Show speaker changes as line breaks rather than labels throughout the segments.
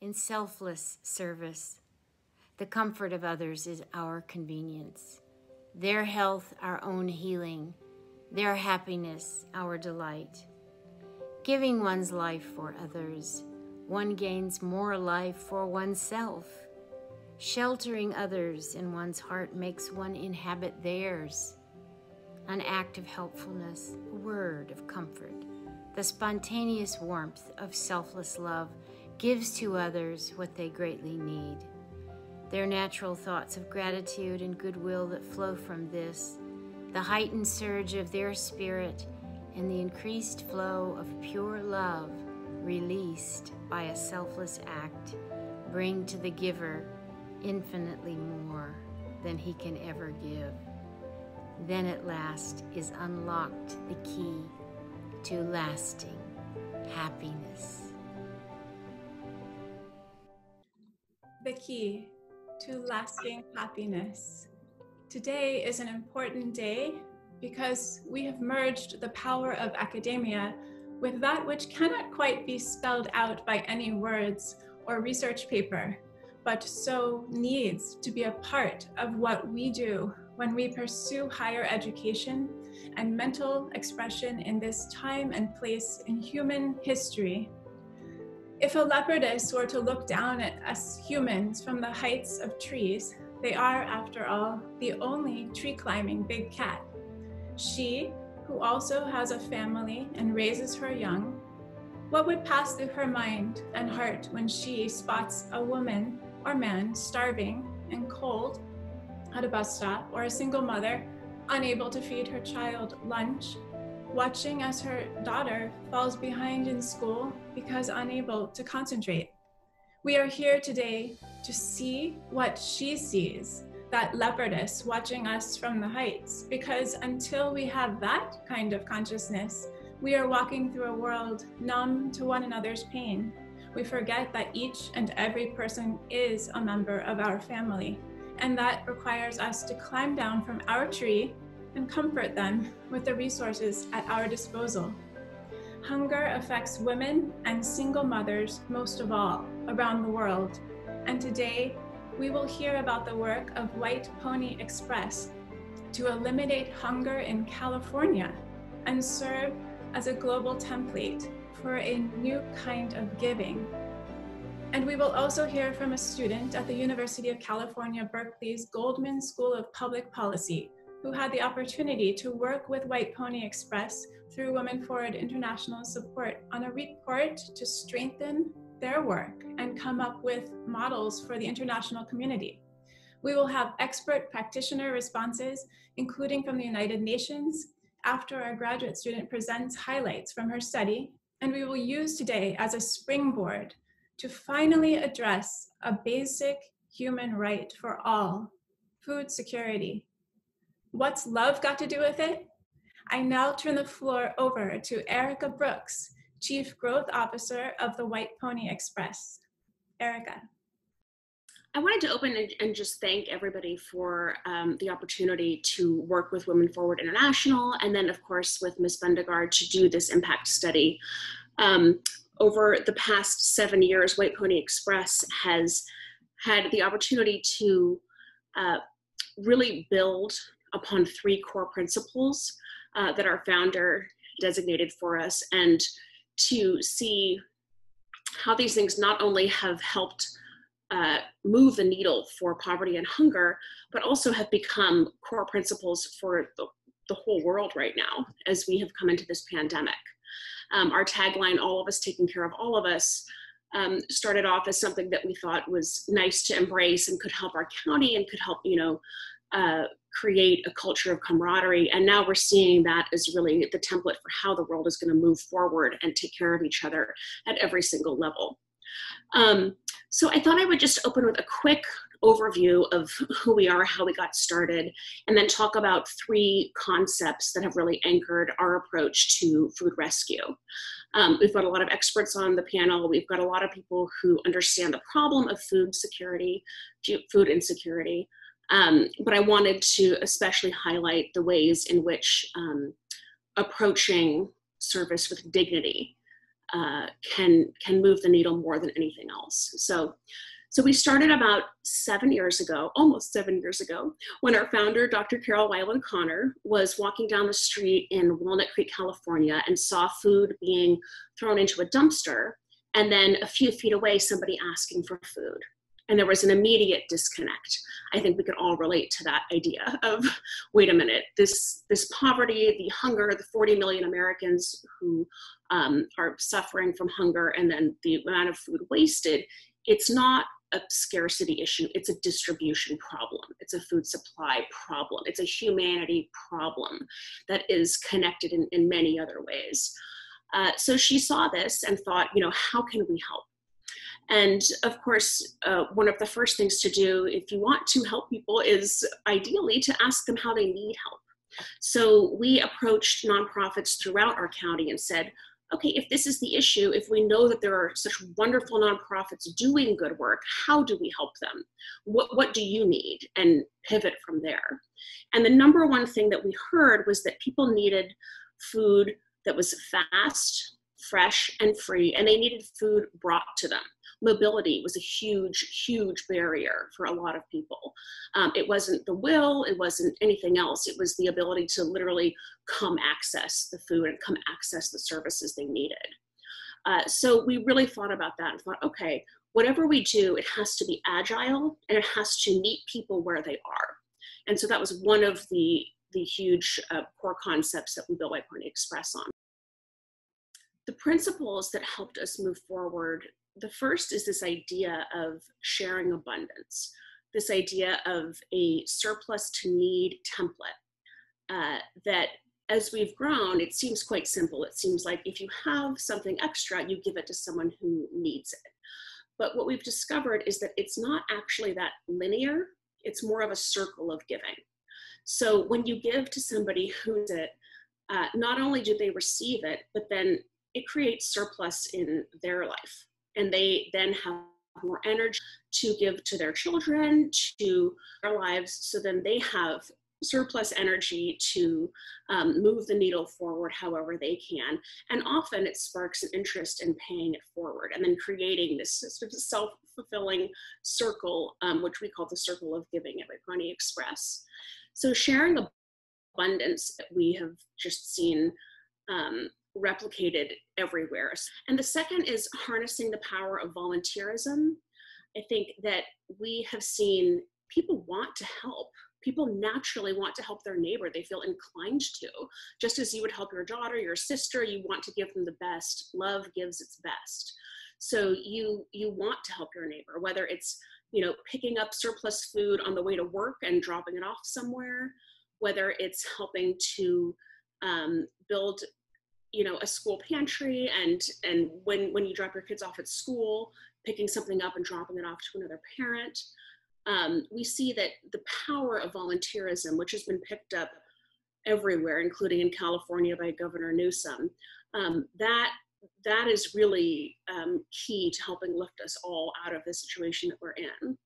in selfless service. The comfort of others is our convenience. Their health, our own healing. Their happiness, our delight. Giving one's life for others, one gains more life for oneself. Sheltering others in one's heart makes one inhabit theirs. An act of helpfulness, a word of comfort, the spontaneous warmth of selfless love gives to others what they greatly need. Their natural thoughts of gratitude and goodwill that flow from this, the heightened surge of their spirit, and the increased flow of pure love released by a selfless act bring to the giver infinitely more than he can ever give. Then at last is unlocked the key to lasting happiness.
The key to lasting happiness. Today is an important day because we have merged the power of academia with that which cannot quite be spelled out by any words or research paper, but so needs to be a part of what we do when we pursue higher education and mental expression in this time and place in human history. If a leopardess were to look down at us humans from the heights of trees, they are, after all, the only tree-climbing big cat. She, who also has a family and raises her young, what would pass through her mind and heart when she spots a woman or man starving and cold at a bus stop, or a single mother unable to feed her child lunch, watching as her daughter falls behind in school because unable to concentrate? We are here today to see what she sees, that leopardess watching us from the heights, because until we have that kind of consciousness, we are walking through a world numb to one another's pain. We forget that each and every person is a member of our family, and that requires us to climb down from our tree and comfort them with the resources at our disposal. Hunger affects women and single mothers most of all around the world, and today we will hear about the work of White Pony Express to eliminate hunger in California and serve as a global template for a new kind of giving. And we will also hear from a student at the University of California, Berkeley's Goldman School of Public Policy, who had the opportunity to work with White Pony Express through Women Forward International support on a report to strengthen their work and come up with models for the international community. We will have expert practitioner responses, including from the United Nations, after our graduate student presents highlights from her study, and we will use today as a springboard to finally address a basic human right for all: food security. What's love got to do with it? I now turn the floor over to Erica Brooks, Chief Growth Officer of the White Pony Express. Erica.
I wanted to open and just thank everybody for the opportunity to work with Women Forward International, and then of course with Ms. Bendegard to do this impact study. Over the past 7 years, White Pony Express has had the opportunity to really build upon 3 core principles that our founder designated for us, and to see how these things not only have helped move the needle for poverty and hunger, but also have become core principles for the whole world right now as we have come into this pandemic. Our tagline, "All of us taking care of all of us," started off as something that we thought was nice to embrace and could help our county and could help, create a culture of camaraderie. And now we're seeing that as really the template for how the world is going to move forward and take care of each other at every single level. So I thought I would just open with a quick overview of who we are, how we got started, and then talk about 3 concepts that have really anchored our approach to food rescue. We've got a lot of experts on the panel. We've got a lot of people who understand the problem of food security, food insecurity. But I wanted to especially highlight the ways in which approaching service with dignity can move the needle more than anything else. So we started about 7 years ago, almost 7 years ago, when our founder, Dr. Carol Weiland Connor, was walking down the street in Walnut Creek, California, and saw food being thrown into a dumpster, and then a few feet away, somebody asking for food. And there was an immediate disconnect. I think we could all relate to that idea of, wait a minute, this poverty, the hunger, the 40 million Americans who are suffering from hunger, and then the amount of food wasted, it's not a scarcity issue, it's a distribution problem. It's a food supply problem. It's a humanity problem that is connected in many other ways. So she saw this and thought, how can we help? And of course, one of the first things to do if you want to help people is ideally to ask them how they need help. So we approached nonprofits throughout our county and said, okay, if this is the issue, if we know that there are such wonderful nonprofits doing good work, how do we help them? What do you need? And pivot from there. And the number one thing that we heard was that people needed food that was fast, fresh, and free, and they needed food brought to them. Mobility was a huge, huge barrier for a lot of people. It wasn't the will, it wasn't anything else. It was the ability to literally come access the food and come access the services they needed. So we really thought about that and thought, okay, whatever we do, it has to be agile and it has to meet people where they are. And so that was one of the huge core concepts that we built White Pony Express on. The principles that helped us move forward, the first is this idea of sharing abundance, this idea of a surplus to need template that as we've grown, it seems quite simple. It seems like if you have something extra, you give it to someone who needs it. But what we've discovered is that it's not actually that linear. It's more of a circle of giving. So when you give to somebody who needs it, not only do they receive it, but then it creates surplus in their life. And they then have more energy to give to their children, to their lives, so then they have surplus energy to move the needle forward however they can. And often it sparks an interest in paying it forward and then creating this sort of self-fulfilling circle, which we call the circle of giving at White Pony Express. So sharing abundance that we have just seen replicated everywhere. And the second is harnessing the power of volunteerism. I think that we have seen people want to help. People naturally want to help their neighbor. They feel inclined to. Just as you would help your daughter, your sister, you want to give them the best. Love gives its best. So you want to help your neighbor, whether it's picking up surplus food on the way to work and dropping it off somewhere, whether it's helping to build a school pantry, and when you drop your kids off at school, picking something up and dropping it off to another parent. We see that the power of volunteerism, which has been picked up everywhere, including in California by Governor Newsom, that is really key to helping lift us all out of the situation that we're in.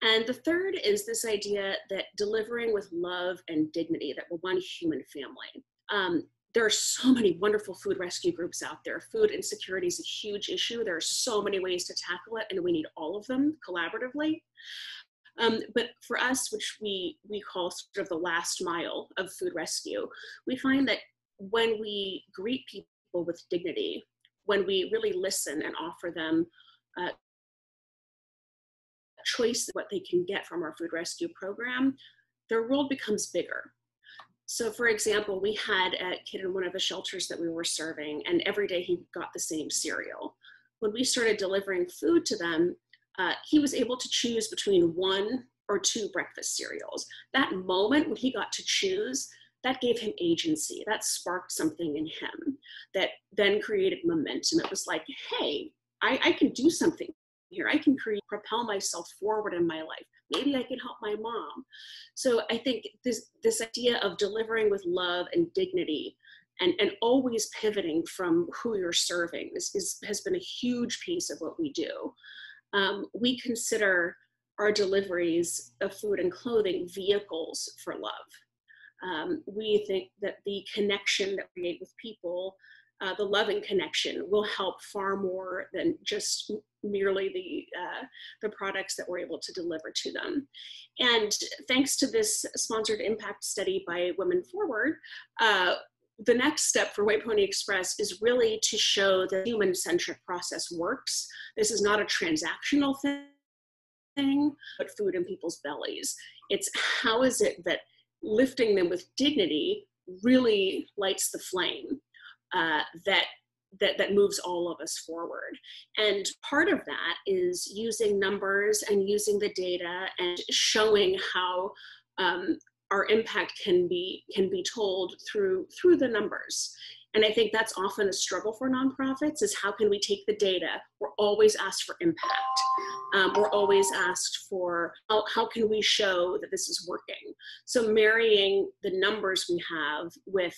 And the third is this idea that delivering with love and dignity, that we're one human family. There are so many wonderful food rescue groups out there. Food insecurity is a huge issue. There are so many ways to tackle it, and we need all of them collaboratively. But for us, which we call sort of the last mile of food rescue, we find that when we greet people with dignity, when we really listen and offer them choice what they can get from our food rescue program, their world becomes bigger. So for example, we had a kid in one of the shelters that we were serving, and every day he got the same cereal. When we started delivering food to them, he was able to choose between 1 or 2 breakfast cereals. That moment when he got to choose, that gave him agency. That sparked something in him that then created momentum. It was like, hey, I can do something here. I can propel myself forward in my life. Maybe I can help my mom. So I think this idea of delivering with love and dignity and always pivoting from who you're serving has been a huge piece of what we do. We consider our deliveries of food and clothing vehicles for love. We think that the connection that we create with people the loving connection will help far more than just merely the products that we're able to deliver to them. And thanks to this sponsored impact study by Women Forward, the next step for White Pony Express is really to show that the human-centric process works. This is not a transactional thing, but food in people's bellies. It's how is it that lifting them with dignity really lights the flame that moves all of us forward. And part of that is using numbers and using the data and showing how our impact can be told through the numbers. And I think that's often a struggle for nonprofits, is how can we take the data? We're always asked for impact. We're always asked for how can we show that this is working? So marrying the numbers we have with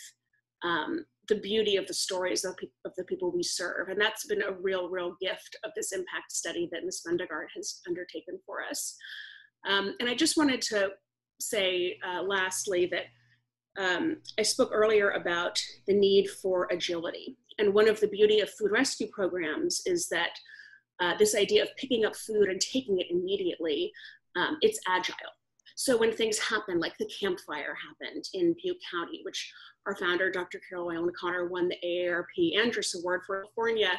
the beauty of the stories of the people we serve. And that's been a real gift of this impact study that Ms. Bundgaard has undertaken for us. And I just wanted to say lastly that I spoke earlier about the need for agility. And one of the beauty of food rescue programs is that this idea of picking up food and taking it immediately, it's agile. So when things happen, like the campfire happened in Butte County, which our founder, Dr. Carol O'Connor, won the AARP Andrus Award for California,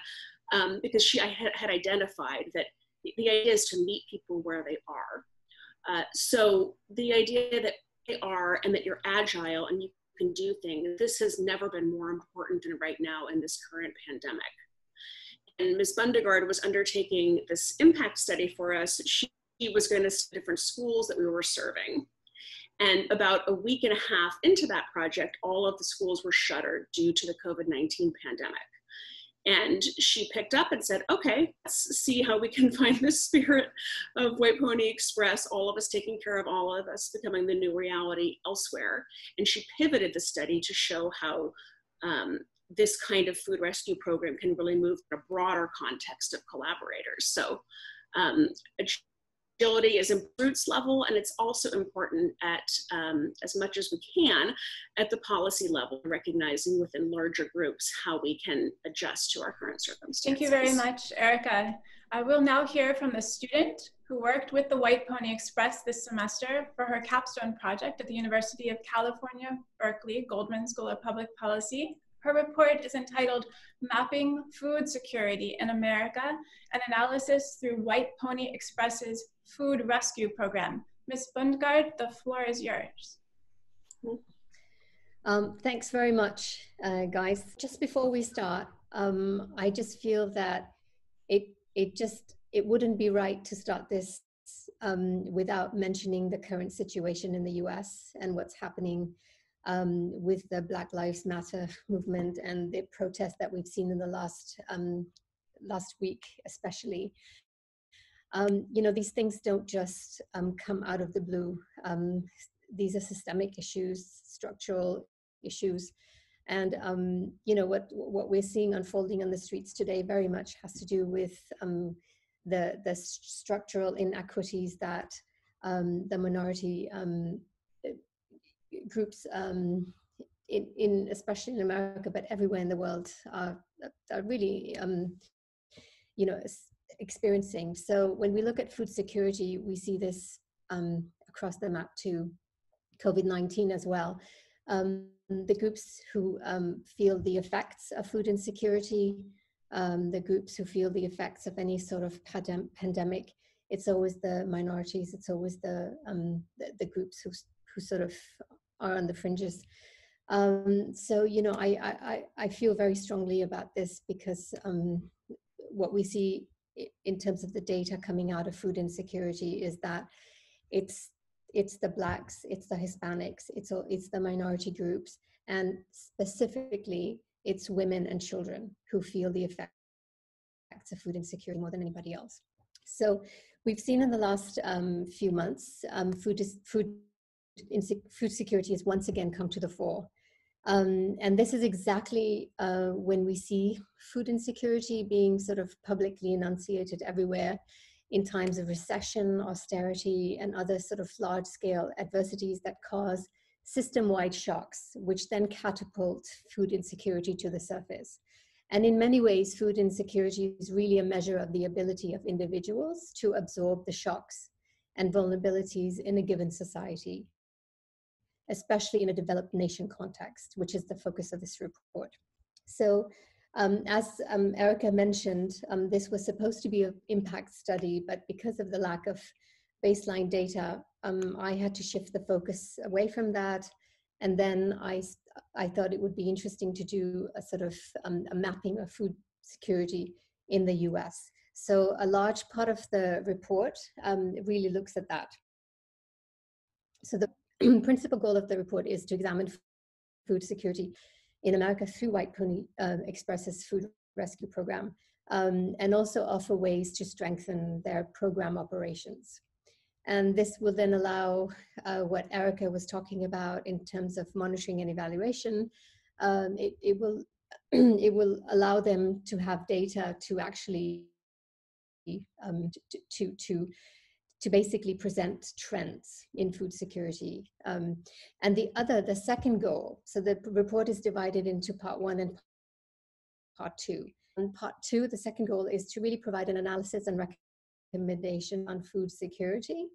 because she had identified that the idea is to meet people where they are. So the idea that they are and that you're agile and you can do things, this has never been more important than right now in this current pandemic. And Ms. Bundgaard was undertaking this impact study for us. She was going to see different schools that we were serving. And about a week and a half into that project, all of the schools were shuttered due to the COVID-19 pandemic. And she picked up and said, okay, let's see how we can find the spirit of White Pony Express, all of us taking care of all of us, becoming the new reality elsewhere. And she pivoted the study to show how this kind of food rescue program can really move in a broader context of collaborators. So agility is in roots level, and it's also important at, as much as we can, at the policy level, recognizing within larger groups how we can adjust to our current circumstances.
Thank you very much, Erica. I will now hear from the student who worked with the White Pony Express this semester for her capstone project at the University of California, Berkeley, Goldman School of Public Policy. Her report is entitled Mapping Food Security in America, an analysis through White Pony Express's food rescue program. Ms. Bundgaard, the floor is yours.
Thanks very much, guys. Just before we start, I just feel that it wouldn't be right to start this without mentioning the current situation in the US and what's happening with the Black Lives Matter movement and the protests that we've seen in the last week, especially. You know, these things don't just come out of the blue. These are systemic issues, structural issues. And, you know, what we're seeing unfolding on the streets today very much has to do with the structural inequities that the minority groups, especially in America, but everywhere in the world, are really, you know, experiencing. So when we look at food security, we see this across the map to COVID-19 as well. The groups who feel the effects of food insecurity, the groups who feel the effects of any sort of pandemic, it's always the minorities, it's always the groups who sort of are on the fringes. So, you know, I feel very strongly about this because what we see in terms of the data coming out of food insecurity is that it's the Blacks, it's the Hispanics, it's the minority groups, and specifically it's women and children who feel the effects of food insecurity more than anybody else. So we've seen in the last few months, food security has once again come to the fore. And this is exactly when we see food insecurity being sort of publicly enunciated everywhere in times of recession, austerity, and other sort of large-scale adversities that cause system-wide shocks, which then catapult food insecurity to the surface. And in many ways, food insecurity is really a measure of the ability of individuals to absorb the shocks and vulnerabilities in a given society, especially in a developed nation context, which is the focus of this report. So as Erica mentioned, this was supposed to be an impact study, but because of the lack of baseline data, I had to shift the focus away from that. And then I thought it would be interesting to do a sort of a mapping of food security in the US. So a large part of the report really looks at that. So the principal goal of the report is to examine food security in America through White Pony Express's food rescue program, and also offer ways to strengthen their program operations. And this will then allow what Erica was talking about in terms of monitoring and evaluation. It will allow them to have data to actually to basically present trends in food security. And the second goal, so the report is divided into part 1 and part 2. In part 2, the second goal is to really provide an analysis and recommendation on food security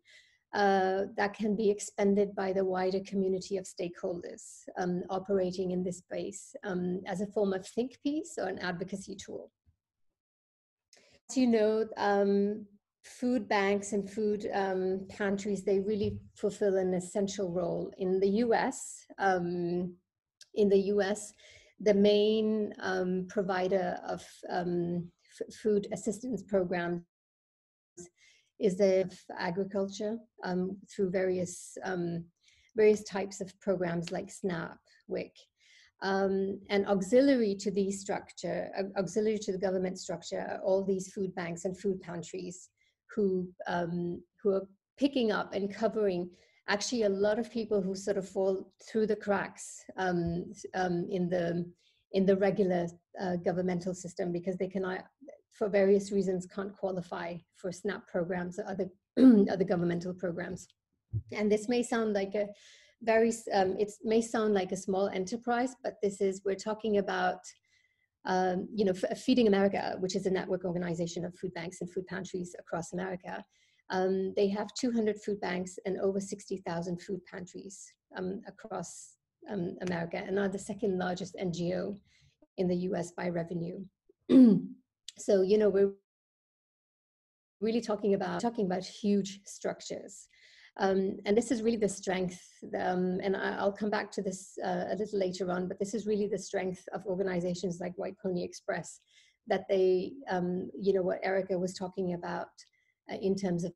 that can be expended by the wider community of stakeholders operating in this space as a form of think piece or an advocacy tool. As you know, food banks and food pantries, they really fulfill an essential role. In the US, the main provider of food assistance programs is the agriculture through various types of programs like SNAP, WIC. And auxiliary to the government structure, are all these food banks and food pantries who are picking up and covering actually a lot of people who sort of fall through the cracks in the regular governmental system, because they cannot, for various reasons, can't qualify for SNAP programs or other other governmental programs. And this may sound like a it may sound like a small enterprise, but we're talking about Feeding America, which is a network organization of food banks and food pantries across America. They have 200 food banks and over 60,000 food pantries across America, and are the second largest NGO in the US by revenue. So, we're really talking about huge structures. And this is really the strength, and I'll come back to this a little later on, but this is really the strength of organizations like White Pony Express, that they, what Erica was talking about in terms of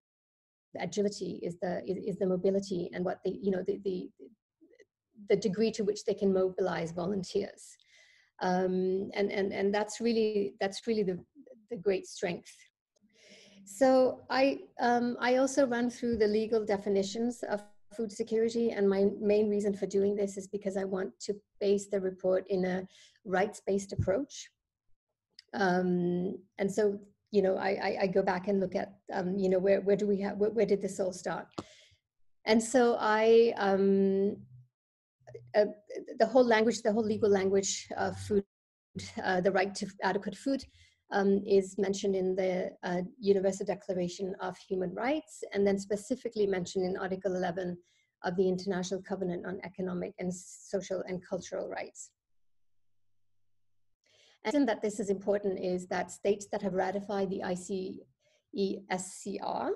agility is the mobility, and what the degree to which they can mobilize volunteers. And that's really the great strength. So I also run through the legal definitions of food security, and my main reason for doing this is because I want to base the report in a rights-based approach. And so, I go back and look at, where did this all start? And so the whole legal language of food, the right to adequate food, is mentioned in the Universal Declaration of Human Rights, and then specifically mentioned in Article 11 of the International Covenant on Economic and Social and Cultural Rights. And the reason that this is important is that states that have ratified the ICESCR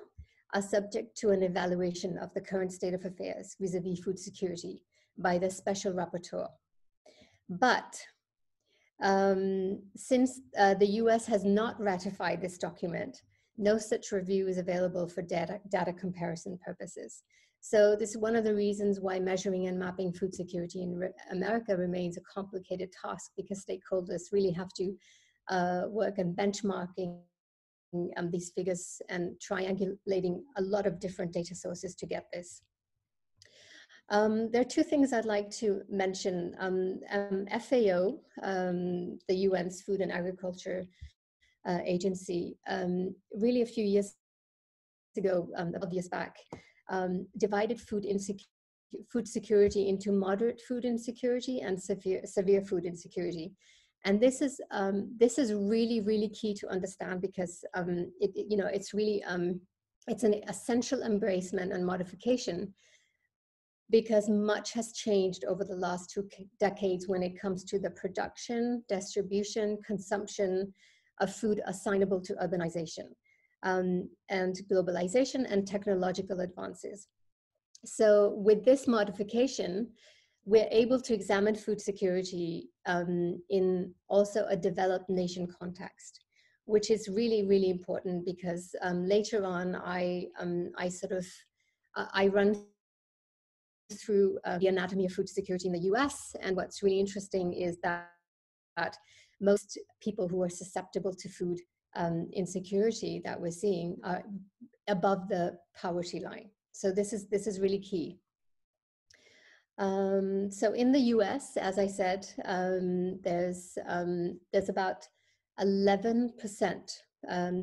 are subject to an evaluation of the current state of affairs vis-a-vis food security by the Special Rapporteur. But since the US has not ratified this document, no such review is available for data comparison purposes. So this is one of the reasons why measuring and mapping food security in America remains a complicated task, because stakeholders really have to work on benchmarking these figures and triangulating a lot of different data sources to get this. There are two things I'd like to mention. FAO, the UN's Food and Agriculture Agency, really a few years ago, obvious back, divided food security into moderate food insecurity and severe food insecurity. And this is really, really key to understand, because it's really it's an essential embracement and modification, because much has changed over the last 2 decades when it comes to the production, distribution, consumption of food assignable to urbanization and globalization and technological advances. So with this modification, we're able to examine food security in also a developed nation context, which is really, really important, because later on I run through the anatomy of food security in the US. And what's really interesting is that most people who are susceptible to food insecurity that we're seeing are above the poverty line. So this is really key. So in the US, as I said, there's about 11%,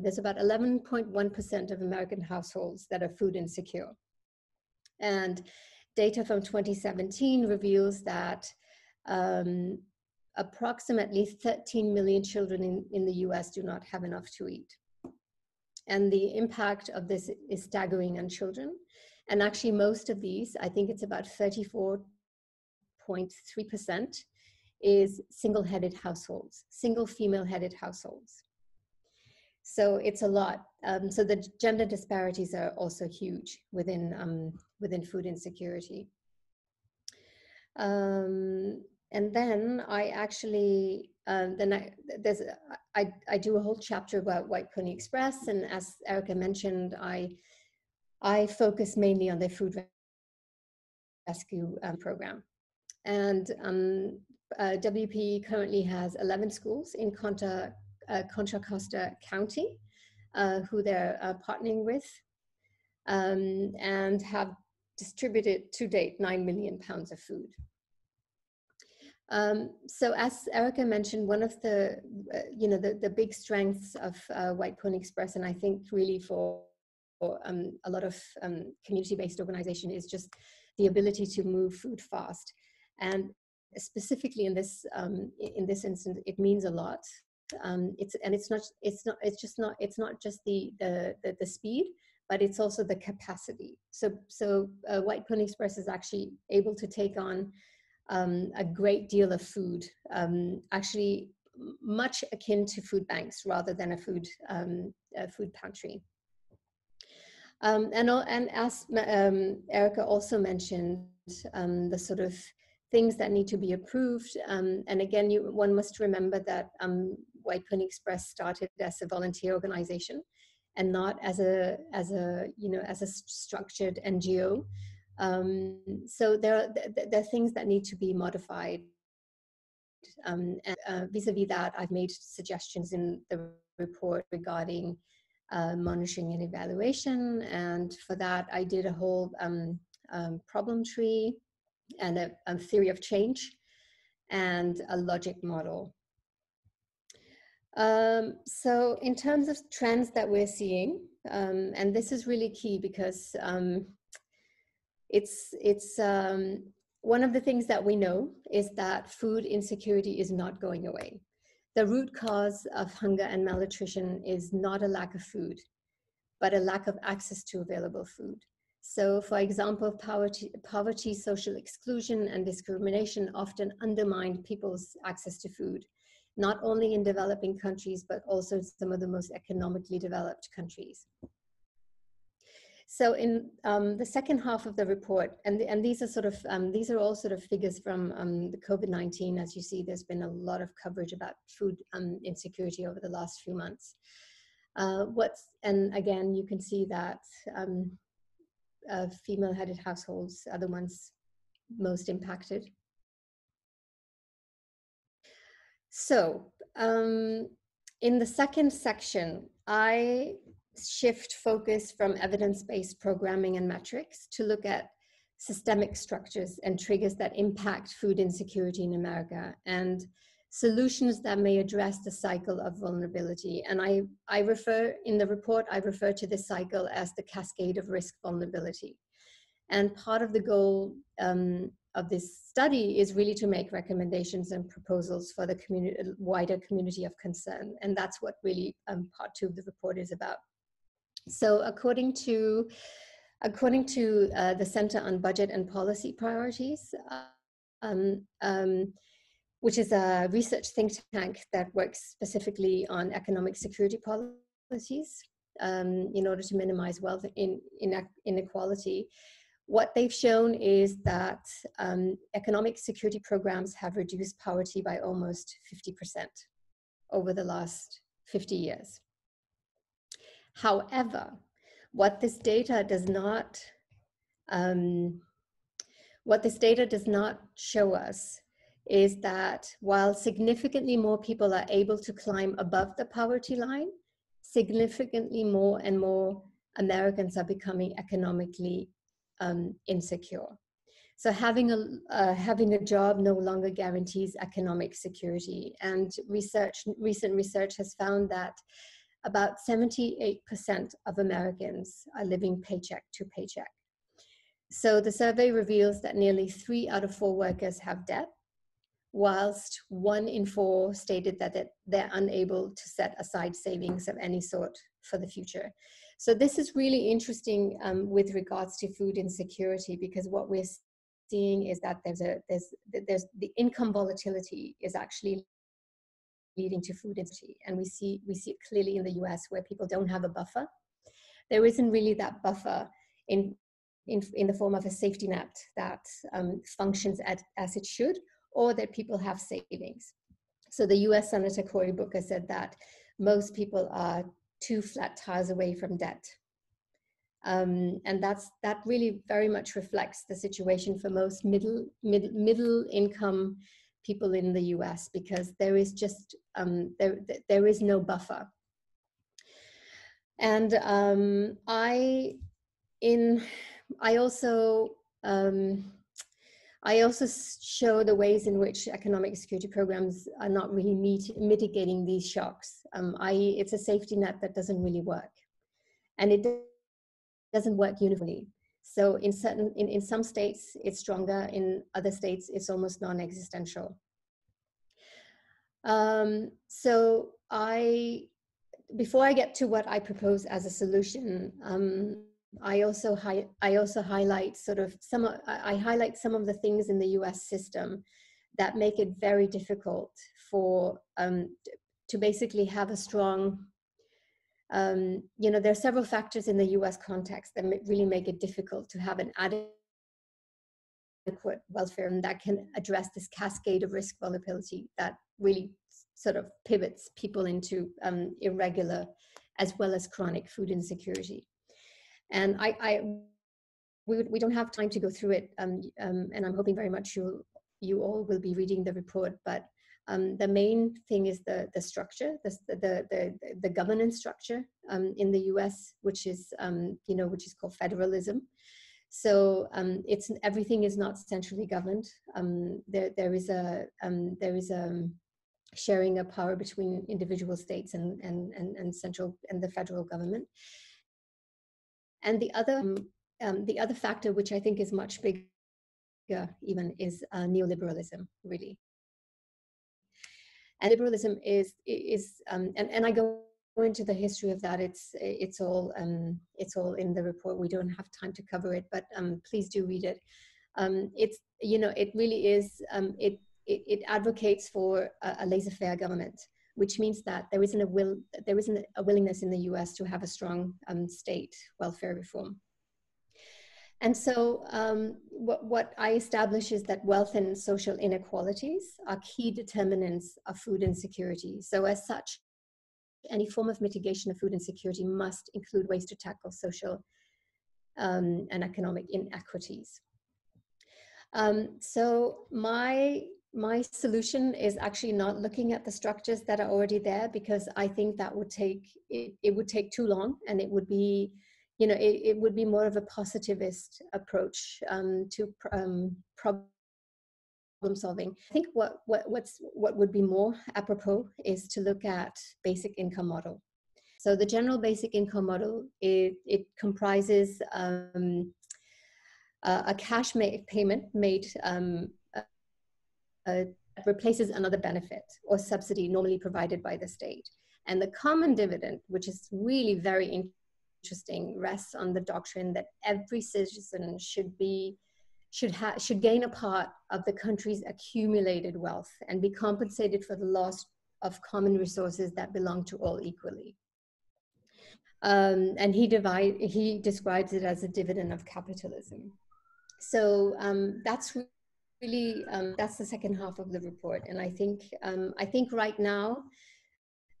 there's about 11.1% of American households that are food insecure. And data from 2017 reveals that approximately 13 million children in the US do not have enough to eat. And the impact of this is staggering on children. And actually most of these, I think it's about 34.3%, is single-headed households, single female-headed households. So it's a lot. So the gender disparities are also huge within food insecurity. And then I actually, I do a whole chapter about White Pony Express, and as Erica mentioned, I focus mainly on the food rescue program. And WP currently has 11 schools in Contra Costa County, who they're partnering with, and have distributed to date 9 million pounds of food. So as Erica mentioned, one of the, the big strengths of White Pony Express, and I think really for a lot of community-based organization, is just the ability to move food fast. And specifically in this instance, it means a lot. It's not just the speed, but it's also the capacity. So White Pony Express is actually able to take on a great deal of food, actually much akin to food banks rather than a food pantry. And as Erica also mentioned, the sort of things that need to be approved. And again, one must remember that White Pony Express started as a volunteer organization and not as a structured NGO. So there are things that need to be modified. And vis-a-vis that, I've made suggestions in the report regarding monitoring and evaluation. And for that, I did a whole problem tree and a theory of change and a logic model. So in terms of trends that we're seeing, and this is really key because it's one of the things that we know is that food insecurity is not going away. The root cause of hunger and malnutrition is not a lack of food, but a lack of access to available food. So, for example, poverty, social exclusion, and discrimination often undermine people's access to food, not only in developing countries, but also in some of the most economically developed countries. So in the second half of the report, and these are all sort of figures from the COVID-19. As you see, there's been a lot of coverage about food insecurity over the last few months. And again, you can see that female-headed households are the ones most impacted. So in the second section, I shift focus from evidence-based programming and metrics to look at systemic structures and triggers that impact food insecurity in America and solutions that may address the cycle of vulnerability. And I refer in the report, I refer to this cycle as the cascade of risk vulnerability. And part of the goal of this study is really to make recommendations and proposals for the wider community of concern. And that's what really part 2 of the report is about. So according to the Center on Budget and Policy Priorities, which is a research think tank that works specifically on economic security policies in order to minimize wealth inequality, what they've shown is that economic security programs have reduced poverty by almost 50% over the last 50 years. However, what this data does not show us is that while significantly more people are able to climb above the poverty line, significantly more and more Americans are becoming economically insecure. So having a job no longer guarantees economic security. And recent research has found that about 78% of Americans are living paycheck to paycheck. So the survey reveals that nearly 3 out of 4 workers have debt, whilst 1 in 4 stated that they're unable to set aside savings of any sort for the future. So this is really interesting with regards to food insecurity, because what we're seeing is that there's the income volatility is actually leading to food insecurity, and we see it clearly in the US, where people don't have a buffer. There isn't really that buffer in the form of a safety net that functions as it should, or that people have savings. So the US Senator Cory Booker said that most people are 2 flat tires away from debt. And that really very much reflects the situation for most middle income people in the US, because there is just there is no buffer. And I also show the ways in which economic security programs are not really mitigating these shocks. It's a safety net that doesn't really work, and it doesn't work uniformly. So in some states it's stronger, in other states it's almost non-existential. So before I get to what I propose as a solution, I also highlight some of the things in the US system that make it very difficult for to basically have a strong there are several factors in the US context that really make it difficult to have an adequate welfare that can address this cascade of risk vulnerability that really sort of pivots people into irregular as well as chronic food insecurity. And we don't have time to go through it, and I'm hoping very much you all will be reading the report. But the main thing is the structure, the governance structure in the U.S., which is called federalism. So everything is not centrally governed. There is a sharing of power between individual states and central and the federal government. And the other factor, which I think is much bigger even, is neoliberalism, really. And liberalism is and I go into the history of that. It's all in the report. We don't have time to cover it, but please do read it. It really is. It advocates for a laissez-faire government, which means that there isn't a willingness in the US to have a strong state welfare reform. And so what I establish is that wealth and social inequalities are key determinants of food insecurity. So as such, any form of mitigation of food insecurity must include ways to tackle social and economic inequities. So my solution is actually not looking at the structures that are already there, because I think that would take too long, and it would be more of a positivist approach to problem solving. I think what would be more apropos is to look at basic income model. So the general basic income model, it comprises a cash payment made replaces another benefit or subsidy normally provided by the state. And the common dividend, which is really very interesting, rests on the doctrine that every citizen should gain a part of the country's accumulated wealth and be compensated for the loss of common resources that belong to all equally. And he describes it as a dividend of capitalism. So that's really that's the second half of the report, and I think right now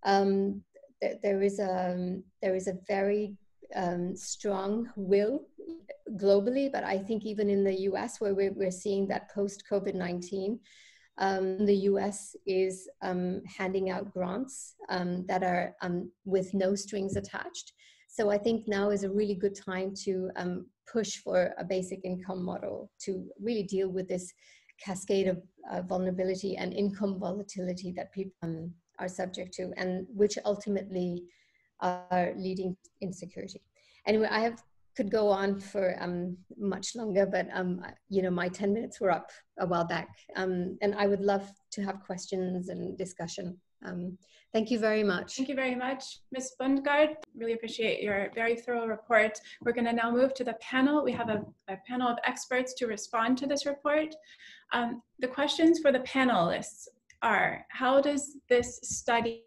there is a very strong will globally, but I think even in the US, where we're seeing that post-COVID-19, the US is handing out grants that are with no strings attached. So I think now is a really good time to push for a basic income model to really deal with this cascade of vulnerability and income volatility that people are subject to, and which ultimately are leading to insecurity. Anyway, could go on for much longer, but my 10 minutes were up a while back, and I would love to have questions and discussion. Thank you very much.
Thank you very much, Ms. Bundgaard. Really appreciate your very thorough report. We're going to now move to the panel. We have a panel of experts to respond to this report. The questions for the panelists are: how does this study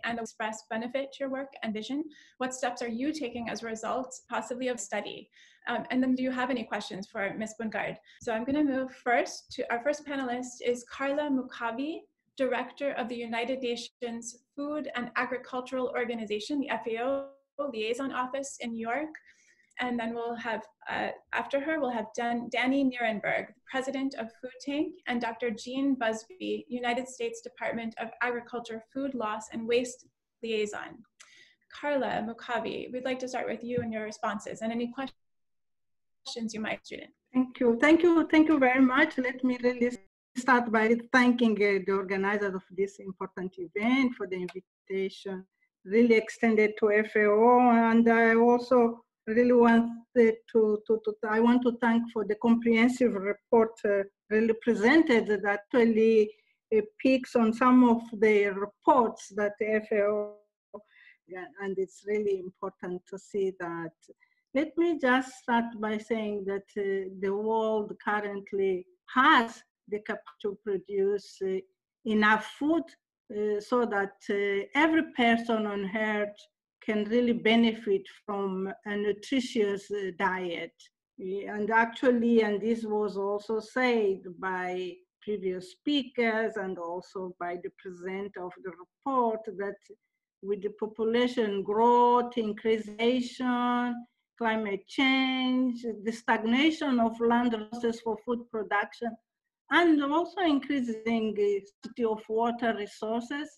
and express benefit your work and vision? What steps are you taking as a result, possibly of study? And then do you have any questions for Ms. Bundgaard? So I'm going to move first to our first panelist is Carla Mukavi, Director of the United Nations Food and Agricultural Organization, the FAO Liaison Office in New York. And then we'll have, after her, we'll have Danny Nirenberg, President of Food Tank, and Dr. Jean Busby, United States Department of Agriculture Food Loss and Waste Liaison. Carla Mukavi, we'd like to start with you and your responses and any questions you might, student.
Thank you very much. Let me really start by thanking the organizers of this important event for the invitation, really extended to FAO, and I also really want to thank for the comprehensive report really presented that actually picks on some of the reports that the FAO, and it's really important to see that. Let me just start by saying that the world currently has the capacity to produce enough food so that every person on earth can really benefit from a nutritious diet. And actually, and this was also said by previous speakers and also by the presenter of the report, that with the population growth, increasation, climate change, the stagnation of land resources for food production, and also increasing the scarcity of water resources,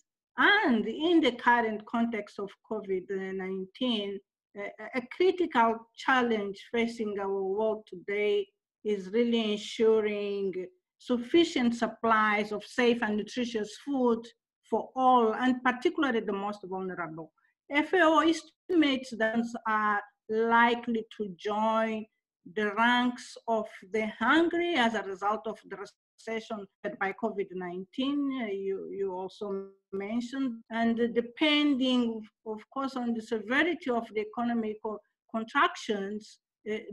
and in the current context of COVID-19, a critical challenge facing our world today is really ensuring sufficient supplies of safe and nutritious food for all, and particularly the most vulnerable. FAO estimates that are likely to join the ranks of the hungry as a result of the recession by COVID-19, you also mentioned, and depending, of course, on the severity of the economic contractions,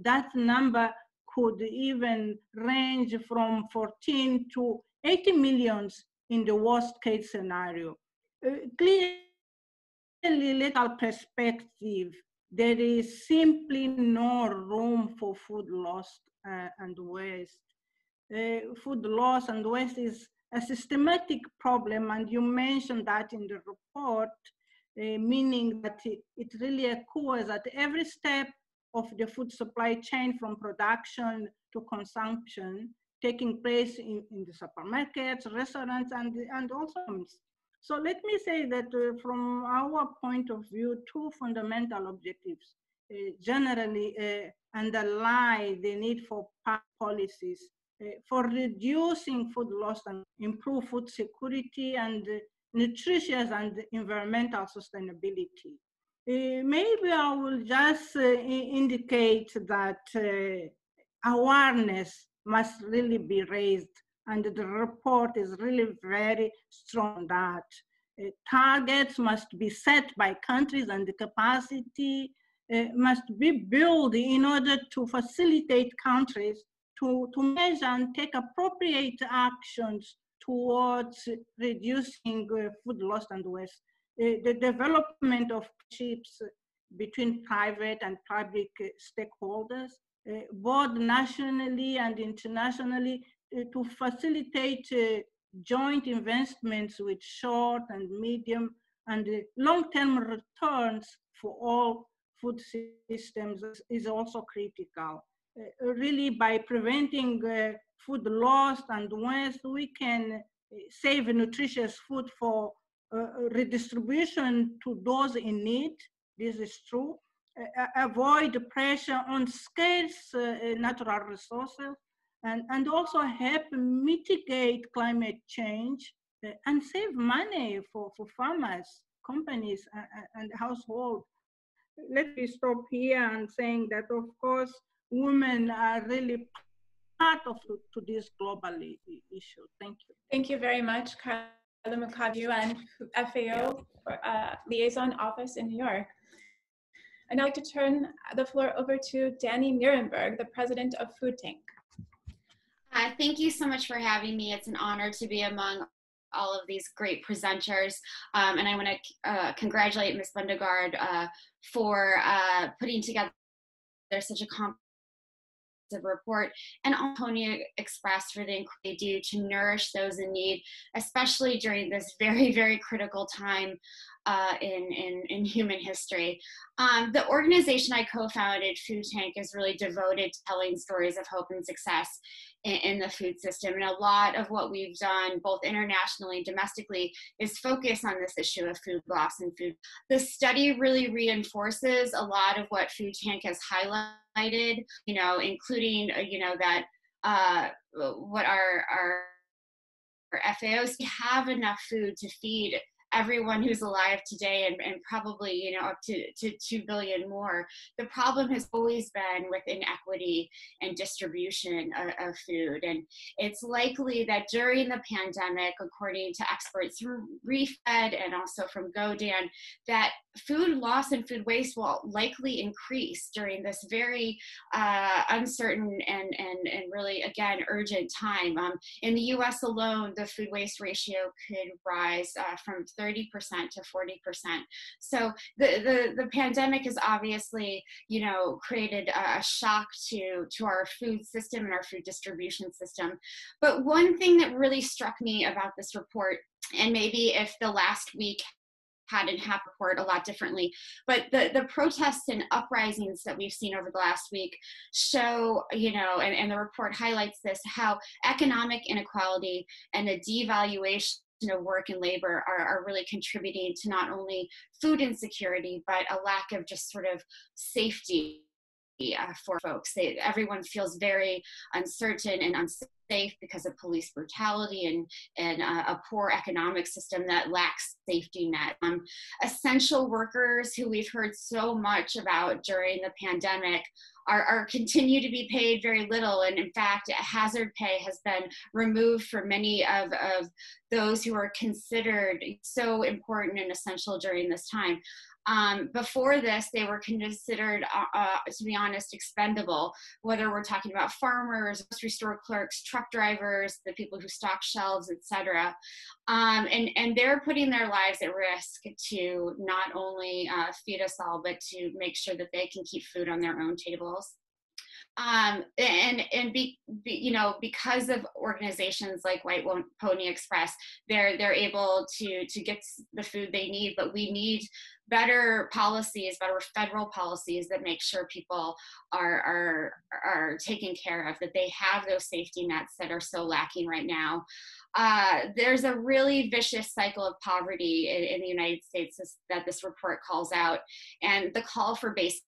that number could even range from 14 to 80 millions in the worst case scenario. Clearly, little perspective, there is simply no room for food loss and waste. Food loss and waste is a systematic problem, and you mentioned that in the report, meaning that it really occurs at every step of the food supply chain, from production to consumption, taking place in the supermarkets, restaurants, and also homes. So let me say that from our point of view, two fundamental objectives generally underlie the need for policies for reducing food loss and improve food security and nutritious and environmental sustainability. Maybe I will just indicate that awareness must really be raised. And the report is really very strong on that. Targets must be set by countries, and the capacity must be built in order to facilitate countries to measure and take appropriate actions towards reducing food loss and waste. The development of partnerships between private and public stakeholders, both nationally and internationally, to facilitate joint investments with short and medium and long-term returns for all food systems is also critical. Really, by preventing food loss and waste, we can save nutritious food for redistribution to those in need. This is true. Avoid pressure on scarce natural resources, and also help mitigate climate change and save money for farmers, companies, and households. Let me stop here and saying that, of course, women are really part of to this global issue. Thank you.
Thank you very much, Carla Mukavu and FAO Liaison Office in New York. And I'd like to turn the floor over to Danny Nirenberg, the president of Food Tank.
Thank you so much for having me. It's an honor to be among all of these great presenters. And I want to congratulate Ms. Bundegard for putting together such a comprehensive report, and Pony Express for the inquiry they do to nourish those in need, especially during this very, very critical time in human history. The organization I co-founded, Food Tank, is really devoted to telling stories of hope and success in the food system. And a lot of what we've done, both internationally and domestically, is focus on this issue of food loss and food. The study really reinforces a lot of what Food Tank has highlighted, including, that what our FAOs have enough food to feed everyone who's alive today, and probably up to 2 billion more. The problem has always been with inequity and distribution of food, and it's likely that during the pandemic, according to experts from ReFed and also from GODAN, that food loss and food waste will likely increase during this very uncertain and really, again, urgent time. In the US alone, the food waste ratio could rise from 30% to 40%. So the pandemic has obviously, created a shock to our food system and our food distribution system. But one thing that really struck me about this report, and maybe if the last week hadn't happened report a lot differently, but the protests and uprisings that we've seen over the last week show, and the report highlights this, how economic inequality and the devaluation of work and labor are really contributing to not only food insecurity, but a lack of just sort of safety for folks. Everyone feels very uncertain and unsafe because of police brutality and a poor economic system that lacks safety net. Essential workers, who we've heard so much about during the pandemic, are continue to be paid very little, and in fact, hazard pay has been removed for many of those who are considered so important and essential during this time. Before this, they were considered, to be honest, expendable, whether we're talking about farmers, grocery store clerks, truck drivers, the people who stock shelves, etc. And they're putting their lives at risk to not only feed us all, but to make sure that they can keep food on their own tables. Because of organizations like White Pony Express, they're able to get the food they need, but we need better policies, better federal policies that make sure people are taken care of, that they have those safety nets that are so lacking right now. There's a really vicious cycle of poverty in the United States that this report calls out, and the call for basic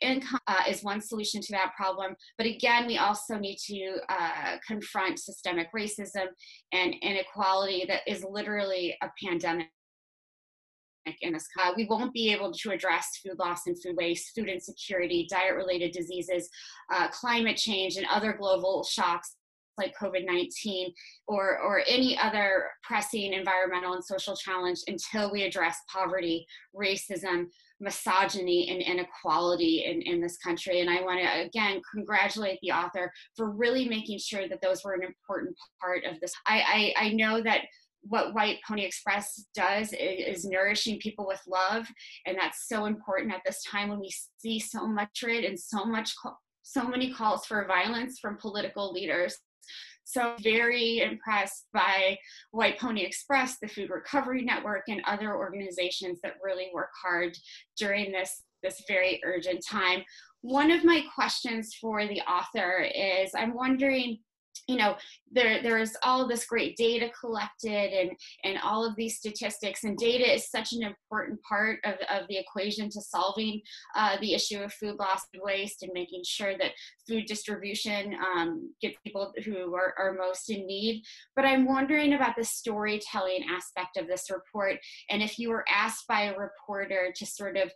income is one solution to that problem. But again, we also need to confront systemic racism and inequality that is literally a pandemic in this. We won't be able to address food loss and food waste, food insecurity, diet-related diseases, climate change, and other global shocks like COVID-19 or any other pressing environmental and social challenge until we address poverty, racism, misogyny, and inequality in this country. And I want to, again, congratulate the author for really making sure that those were an important part of this. I know that what White Pony Express does is nourishing people with love, and that's so important at this time when we see so much hatred and so many calls for violence from political leaders. So very impressed by White Pony Express, the Food Recovery Network, and other organizations that really work hard during this very urgent time. One of my questions for the author is, I'm wondering, you know, there is all this great data collected and all of these statistics, and data is such an important part of the equation to solving the issue of food loss and waste and making sure that food distribution gets people who are most in need. But I'm wondering about the storytelling aspect of this report, and if you were asked by a reporter to sort of,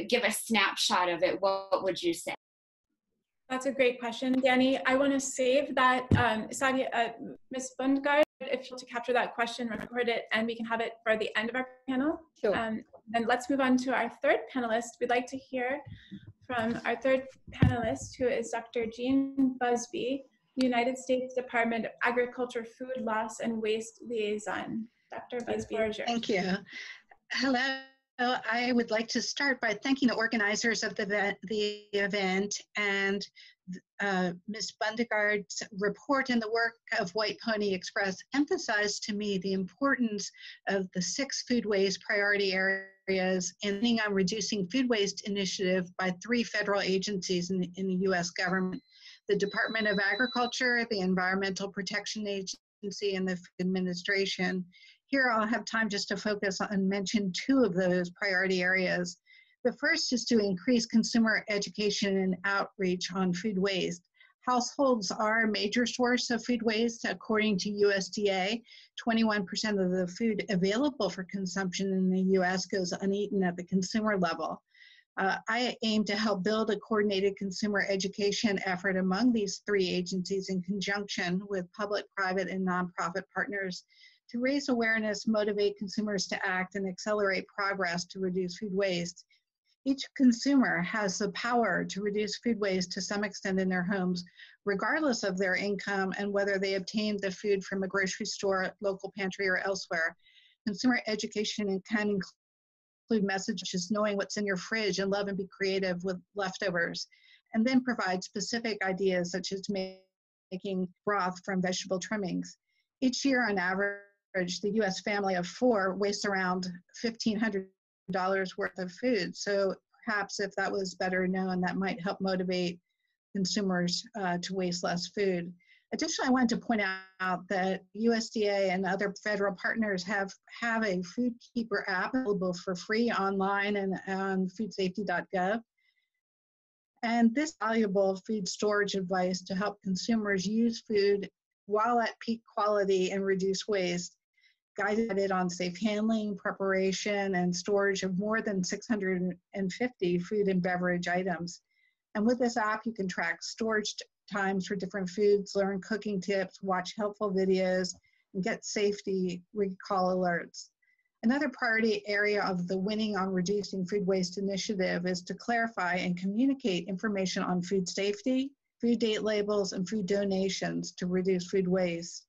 give a snapshot of it, what would you say?
That's a great question, Danny. I want to save that, Sadia, Ms. Bundgaard, if you'll to capture that question, record it, and we can have it for the end of our panel.
Sure.
Then let's move on to our third panelist. We'd like to hear from our third panelist, who is Dr. Jean Busby, United States Department of Agriculture Food Loss and Waste Liaison. Dr. Busby, yours.
Thank you. Hello. I would like to start by thanking the organizers of the event and Ms. Bundgaard's report and the work of White Pony Express emphasized to me the importance of the 6 food waste priority areas and on reducing food waste initiative by 3 federal agencies in the U.S. government: the Department of Agriculture, the Environmental Protection Agency, and the Food Administration. Here I'll have time just to focus on mention 2 of those priority areas. The first is to increase consumer education and outreach on food waste. Households are a major source of food waste. According to USDA, 21% of the food available for consumption in the US goes uneaten at the consumer level. I aim to help build a coordinated consumer education effort among these 3 agencies in conjunction with public, private, and nonprofit partners to raise awareness, motivate consumers to act, and accelerate progress to reduce food waste. Each consumer has the power to reduce food waste to some extent in their homes, regardless of their income and whether they obtain the food from a grocery store, local pantry, or elsewhere. Consumer education can include messages such as knowing what's in your fridge and love and be creative with leftovers, and then provide specific ideas such as making broth from vegetable trimmings. Each year, on average, the U.S. family of 4 wastes around $1,500 worth of food. So perhaps if that was better known, that might help motivate consumers to waste less food. Additionally, I wanted to point out that USDA and other federal partners have a Food Keeper app available for free online and on foodsafety.gov. And this valuable food storage advice to help consumers use food while at peak quality and reduce waste, guided on safe handling, preparation, and storage of more than 650 food and beverage items. And with this app, you can track storage times for different foods, learn cooking tips, watch helpful videos, and get safety recall alerts. Another priority area of the Winning on Reducing Food Waste initiative is to clarify and communicate information on food safety, food date labels, and food donations to reduce food waste.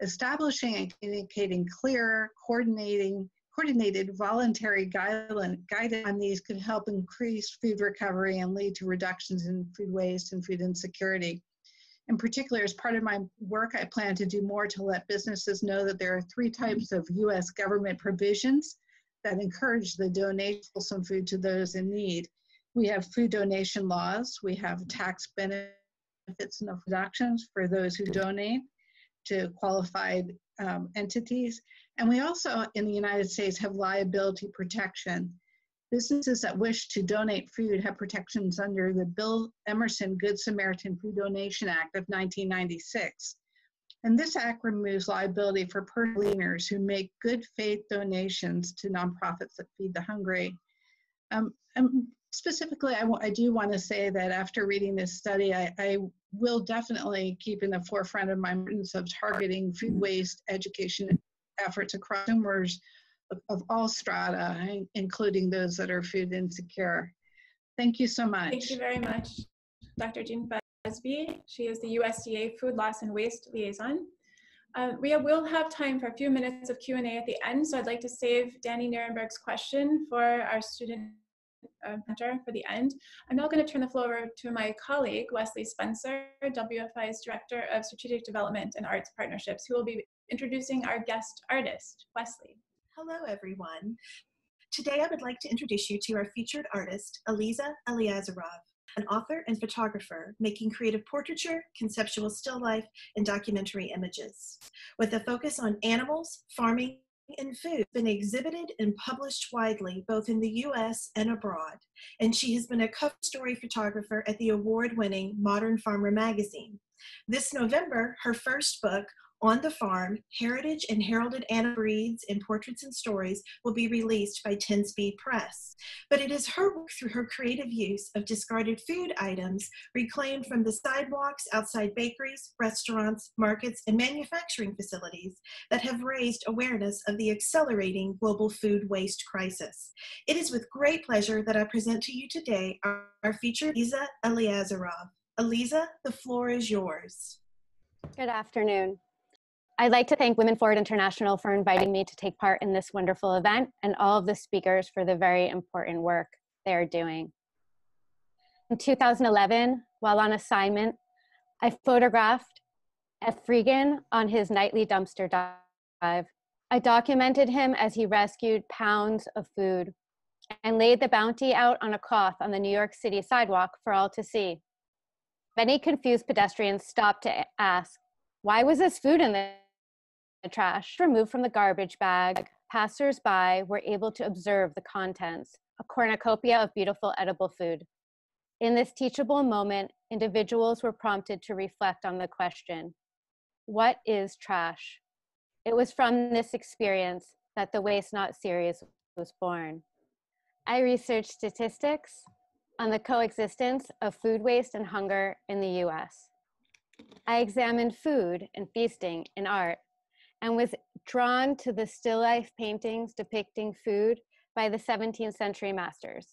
Establishing and communicating clear, coordinated voluntary guidance on these could help increase food recovery and lead to reductions in food waste and food insecurity. In particular, as part of my work, I plan to do more to let businesses know that there are 3 types of U.S. government provisions that encourage the donation of some food to those in need. We have food donation laws, we have tax benefits and deductions for those who donate to qualified entities. And we also, in the United States, have liability protection. Businesses that wish to donate food have protections under the Bill Emerson Good Samaritan Food Donation Act of 1996. And this act removes liability for personal leaners who make good faith donations to nonprofits that feed the hungry. Specifically, I do want to say that after reading this study, I will definitely keep in the forefront of my importance of targeting food waste education efforts across consumers of all strata, including those that are food insecure. Thank you so much.
Thank you very much, Dr. Jean Busby. She is the USDA Food Loss and Waste Liaison. We will have time for a few minutes of Q&A at the end, so I'd like to save Danny Nirenberg's question for our student mentor for the end. I'm now going to turn the floor over to my colleague, Wesley Spencer, WFI's Director of Strategic Development and Arts Partnerships, who will be introducing our guest artist, Wesley.
Hello, everyone. Today, I would like to introduce you to our featured artist, Eliezer, an author and photographer making creative portraiture, conceptual still life, and documentary images. With a focus on animals, farming, and food, been exhibited and published widely both in the US and abroad, and she has been a cover story photographer at the award-winning Modern Farmer magazine. This November, her first book, On the Farm, Heritage and Heralded Animal Breeds in Portraits and Stories, will be released by 10 Speed Press. But it is her work through her creative use of discarded food items reclaimed from the sidewalks outside bakeries, restaurants, markets, and manufacturing facilities that have raised awareness of the accelerating global food waste crisis. It is with great pleasure that I present to you today our featured Eliezer. Eliezer, the floor is yours.
Good afternoon. I'd like to thank Women Forward International for inviting me to take part in this wonderful event and all of the speakers for the very important work they are doing. In 2011, while on assignment, I photographed F. Freegan on his nightly dumpster dive. I documented him as he rescued pounds of food and laid the bounty out on a cloth on the New York City sidewalk for all to see. Many confused pedestrians stopped to ask, why was this food in the trash? Removed from the garbage bag, passers-by were able to observe the contents, a cornucopia of beautiful edible food. In this teachable moment, individuals were prompted to reflect on the question, what is trash? It was from this experience that the Waste Not series was born. I researched statistics on the coexistence of food waste and hunger in the US. I examined food and feasting in art and was drawn to the still life paintings depicting food by the 17th century masters.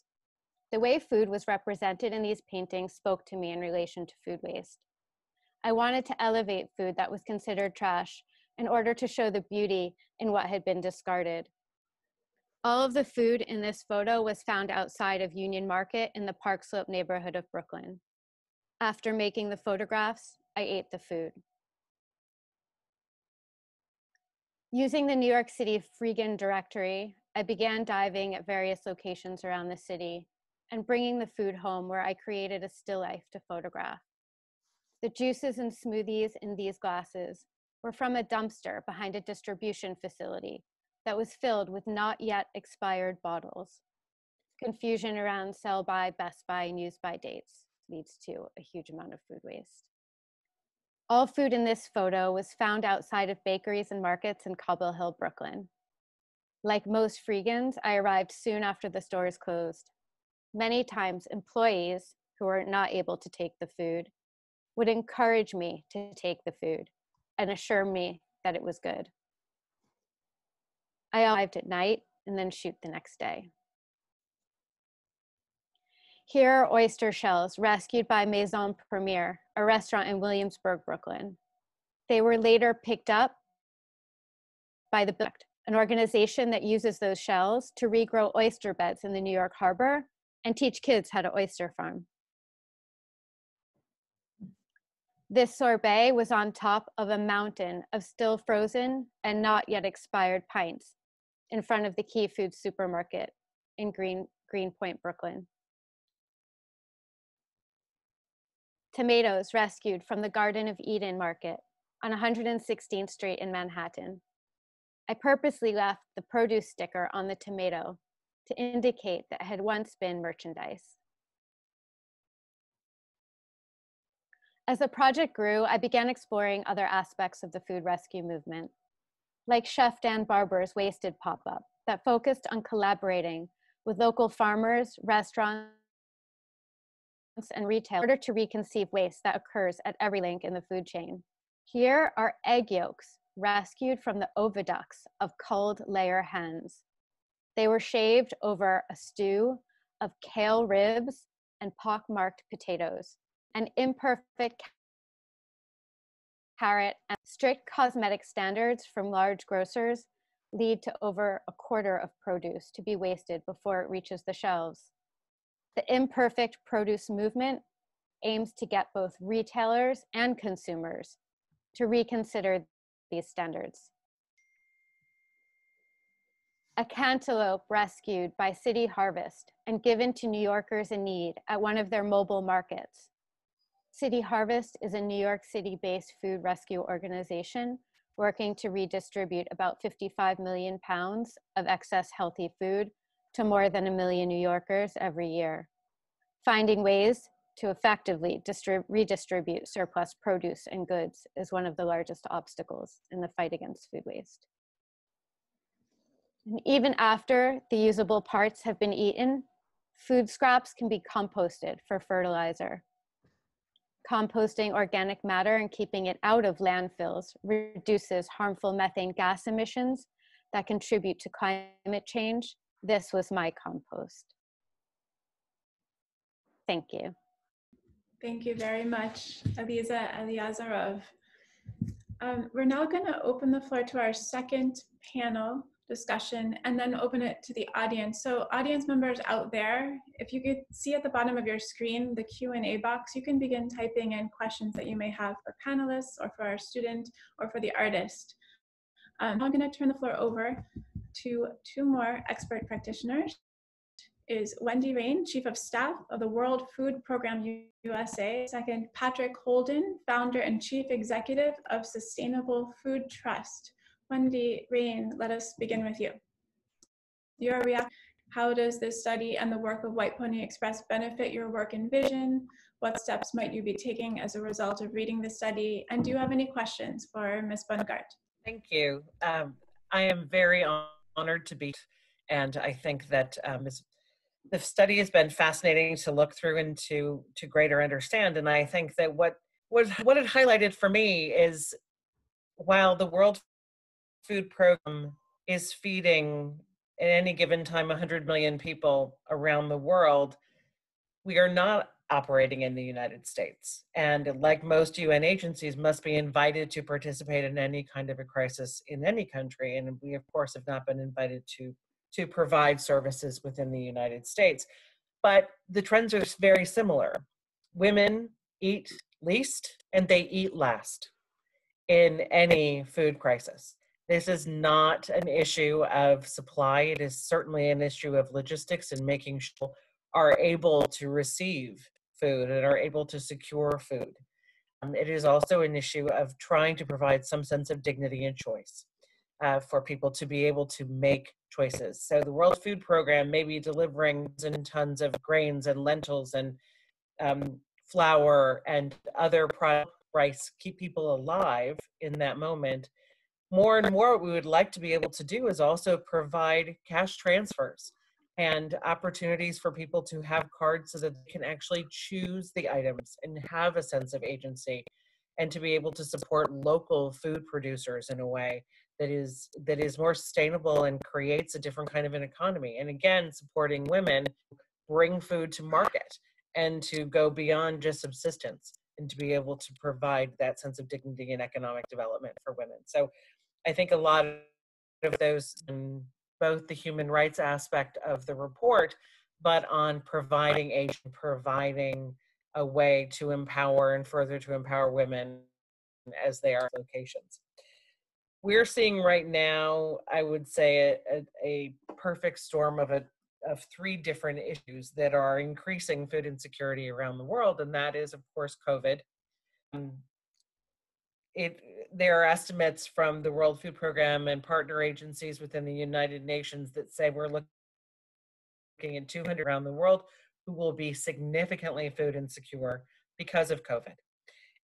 The way food was represented in these paintings spoke to me in relation to food waste. I wanted to elevate food that was considered trash in order to show the beauty in what had been discarded. All of the food in this photo was found outside of Union Market in the Park Slope neighborhood of Brooklyn. After making the photographs, I ate the food. Using the New York City Freegan directory, I began diving at various locations around the city and bringing the food home where I created a still life to photograph. The juices and smoothies in these glasses were from a dumpster behind a distribution facility that was filled with not yet expired bottles. Confusion around sell by, best by, and use by dates leads to a huge amount of food waste. All food in this photo was found outside of bakeries and markets in Cobble Hill, Brooklyn. Like most Freegans, I arrived soon after the stores closed. Many times, employees who were not able to take the food would encourage me to take the food and assure me that it was good. I arrived at night and then shoot the next day. Here are oyster shells rescued by Maison Premier, a restaurant in Williamsburg, Brooklyn. They were later picked up by an organization that uses those shells to regrow oyster beds in the New York Harbor and teach kids how to oyster farm. This sorbet was on top of a mountain of still frozen and not yet expired pints in front of the Key Food supermarket in Greenpoint, Brooklyn. Tomatoes rescued from the Garden of Eden market on 116th Street in Manhattan. I purposely left the produce sticker on the tomato to indicate that it had once been merchandise. As the project grew, I began exploring other aspects of the food rescue movement, like Chef Dan Barber's Wasted pop-up that focused on collaborating with local farmers, restaurants, and retail in order to reconceive waste that occurs at every link in the food chain. Here are egg yolks rescued from the oviducts of culled layer hens. They were shaved over a stew of kale ribs and pock-marked potatoes, an imperfect carrot, and strict cosmetic standards from large grocers lead to over a quarter of produce to be wasted before it reaches the shelves. The imperfect produce movement aims to get both retailers and consumers to reconsider these standards. A cantaloupe rescued by City Harvest and given to New Yorkers in need at one of their mobile markets. City Harvest is a New York City-based food rescue organization working to redistribute about 55 million pounds of excess healthy food to more than 1 million New Yorkers every year. Finding ways to effectively redistribute surplus produce and goods is one of the largest obstacles in the fight against food waste. And even after the usable parts have been eaten, food scraps can be composted for fertilizer. Composting organic matter and keeping it out of landfills reduces harmful methane gas emissions that contribute to climate change. This was my compost. Thank you.
Thank you very much, Eliezer. We're now going to open the floor to our second panel discussion and then open it to the audience. So audience members out there, if you could see at the bottom of your screen, the Q&A box, you can begin typing in questions that you may have for panelists or for our student or for the artist. I'm going to turn the floor over to two more expert practitioners. Is Wendy Rain, Chief of Staff of the World Food Program USA. Second, Patrick Holden, Founder and Chief Executive of Sustainable Food Trust. Wendy Rain, let us begin with you. Your reaction, how does this study and the work of White Pony Express benefit your work and vision? What steps might you be taking as a result of reading the study? And do you have any questions for Ms. Bundgaard?
Thank you. I am very honored to be, and I think that the study has been fascinating to look through and to greater understand. And I think that what it highlighted for me is, while the World Food Program is feeding at any given time 100 million people around the world, we are not operating in the United States. And like most UN agencies, must be invited to participate in any kind of a crisis in any country. And we, of course, have not been invited to provide services within the United States. But the trends are very similar. Women eat least and they eat last in any food crisis. This is not an issue of supply. It is certainly an issue of logistics and making sure people are able to receive food and are able to secure food. It is also an issue of trying to provide some sense of dignity and choice for people to be able to make choices. So the World Food Program may be delivering tons of grains and lentils and flour and other products, rice, keep people alive in that moment. More and more, what we would like to be able to do is also provide cash transfers and opportunities for people to have cards so that they can actually choose the items and have a sense of agency, and to be able to support local food producers in a way that is more sustainable and creates a different kind of an economy. And again, supporting women bring food to market and to go beyond just subsistence, and to be able to provide that sense of dignity and economic development for women. So I think a lot of those, both the human rights aspect of the report, but on providing aid, providing a way to empower and further to empower women as they are in locations. We're seeing right now, I would say, a perfect storm of three different issues that are increasing food insecurity around the world, and that is, of course, COVID. There are estimates from the World Food Program and partner agencies within the United Nations that say we're looking at 200 around the world who will be significantly food insecure because of COVID.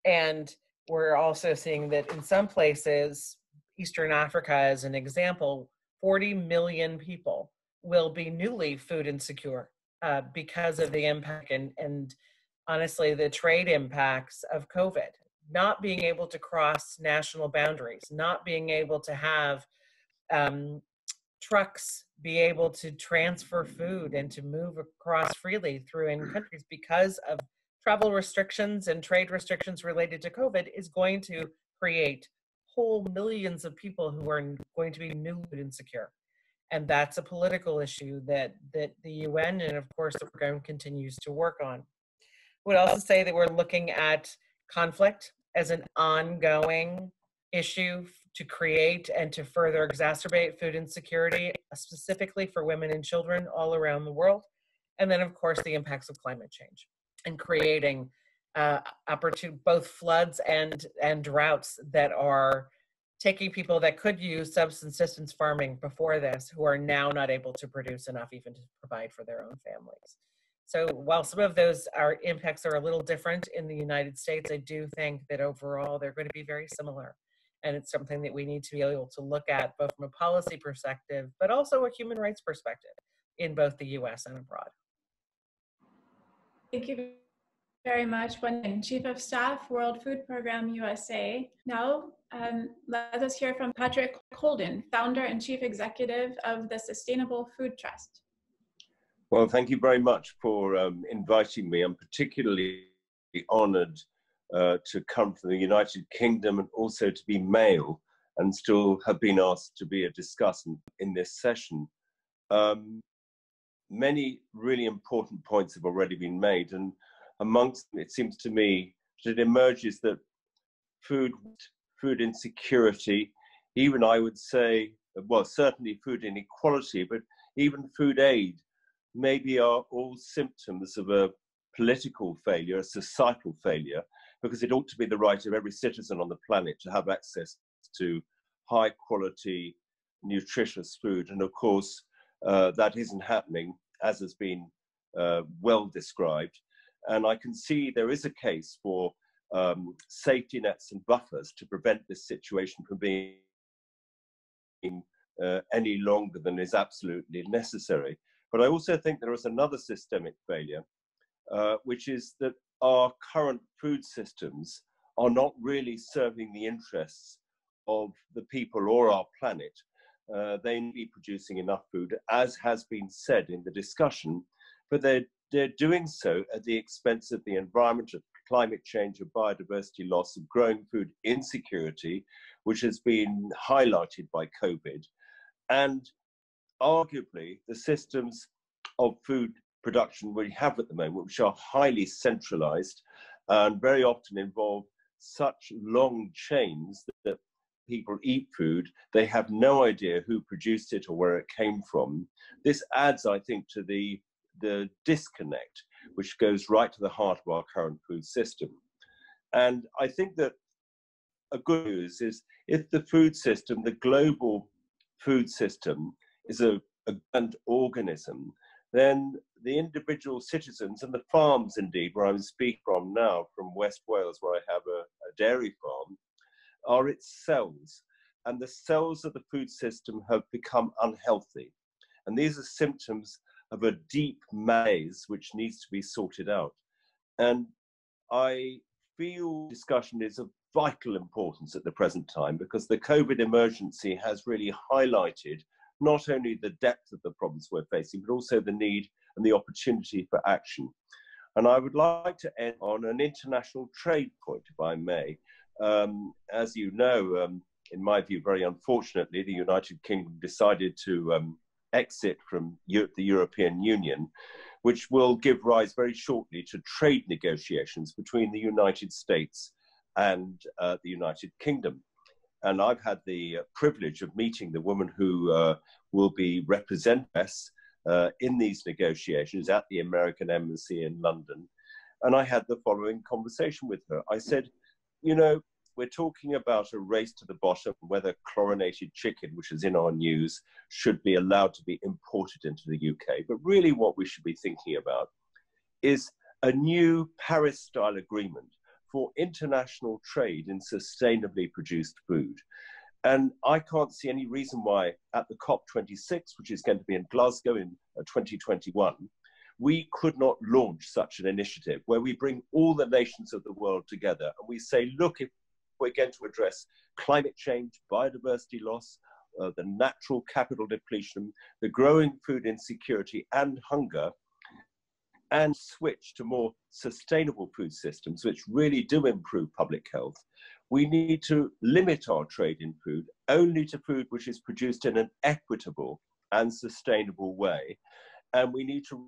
And we're also seeing that in some places, Eastern Africa as an example, 40 million people will be newly food insecure because of the impact and honestly, the trade impacts of COVID, not being able to cross national boundaries, not being able to have trucks be able to transfer food and to move across freely through in countries because of travel restrictions and trade restrictions related to COVID is going to create whole millions of people who are going to be new food insecure. And that's a political issue that the UN and of course the program continues to work on. I would also say that we're looking at conflict as an ongoing issue to create and to further exacerbate food insecurity, specifically for women and children all around the world. And then of course the impacts of climate change and creating both floods and droughts that are taking people that could use subsistence farming before this, who are now not able to produce enough even to provide for their own families. So while some of those impacts are a little different in the United States, I do think that overall they're going to be very similar. And it's something that we need to be able to look at both from a policy perspective, but also a human rights perspective in both the US and abroad.
Thank you very much, Wendy, Chief of Staff, World Food Program USA. Now, let us hear from Patrick Holden, Founder and Chief Executive of the Sustainable Food Trust.
Well, thank you very much for inviting me. I'm particularly honored to come from the United Kingdom and also to be male and still have been asked to be a discussant in this session. Many really important points have already been made, and amongst them, it seems to me that it emerges that food insecurity, even I would say, well, certainly food inequality, but even food aid, maybe are all symptoms of a political failure, a societal failure, because it ought to be the right of every citizen on the planet to have access to high quality, nutritious food. And of course, that isn't happening, as has been well described. And I can see there is a case for safety nets and buffers to prevent this situation from being any longer than is absolutely necessary. But I also think there is another systemic failure, which is that our current food systems are not really serving the interests of the people or our planet. They need to be producing enough food, as has been said in the discussion, but they're doing so at the expense of the environment, of climate change, of biodiversity loss, of growing food insecurity, which has been highlighted by COVID. And arguably, the systems of food production we have at the moment, which are highly centralized and very often involve such long chains that people eat food, they have no idea who produced it or where it came from. This adds, I think, to the disconnect, which goes right to the heart of our current food system. And I think that a good news is if the food system, the global food system, is a grand organism, then the individual citizens and the farms, indeed, where I'm speaking from now, from West Wales, where I have a dairy farm, are its cells. And the cells of the food system have become unhealthy. And these are symptoms of a deep malaise which needs to be sorted out. And I feel discussion is of vital importance at the present time, because the COVID emergency has really highlighted not only the depth of the problems we're facing, but also the need and the opportunity for action. And I would like to end on an international trade point, if I may. As you know, in my view, very unfortunately, the United Kingdom decided to exit from the European Union, which will give rise very shortly to trade negotiations between the United States and the United Kingdom. And I've had the privilege of meeting the woman who will be representing us in these negotiations at the American Embassy in London. And I had the following conversation with her. I said, you know, we're talking about a race to the bottom, whether chlorinated chicken, which is in our news, should be allowed to be imported into the UK. But really what we should be thinking about is a new Paris-style agreement for international trade in sustainably produced food. And I can't see any reason why at the COP26, which is going to be in Glasgow in 2021, we could not launch such an initiative where we bring all the nations of the world together and we say, look, if we're going to address climate change, biodiversity loss, the natural capital depletion, the growing food insecurity and hunger, and switch to more sustainable food systems, which really do improve public health, we need to limit our trade in food only to food which is produced in an equitable and sustainable way. And we need to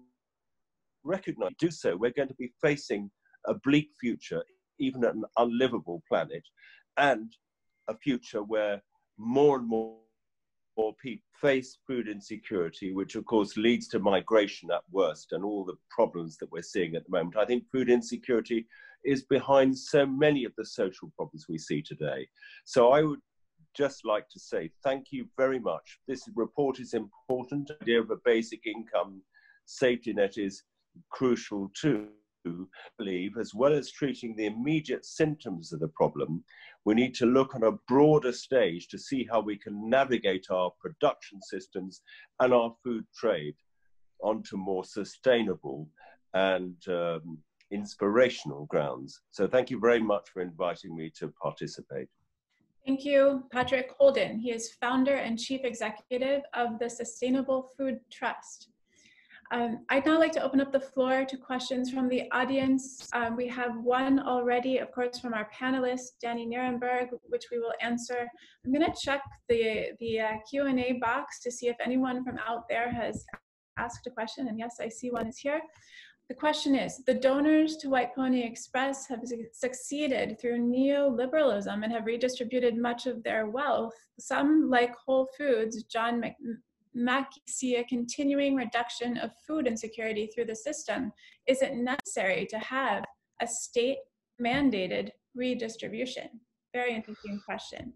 recognize, do so, we're going to be facing a bleak future, even an unlivable planet, and a future where more and more people face food insecurity, which of course leads to migration at worst and all the problems that we're seeing at the moment. I think food insecurity is behind so many of the social problems we see today. So I would just like to say thank you very much. This report is important. The idea of a basic income safety net is crucial too. I believe, as well as treating the immediate symptoms of the problem, we need to look on a broader stage to see how we can navigate our production systems and our food trade onto more sustainable and inspirational grounds. So thank you very much for inviting me to participate.
Thank you, Patrick Holden. He is founder and chief executive of the Sustainable Food Trust. I'd now like to open up the floor to questions from the audience. We have one already, of course, from our panelist, Danny Nirenberg, which we will answer. I'm going to check the Q&A box to see if anyone from out there has asked a question. And yes, I see one is here. The question is, the donors to White Pony Express have succeeded through neoliberalism and have redistributed much of their wealth. Some, like Whole Foods, John Mackey, see a continuing reduction of food insecurity through the system. Is it necessary to have a state-mandated redistribution? Very interesting question.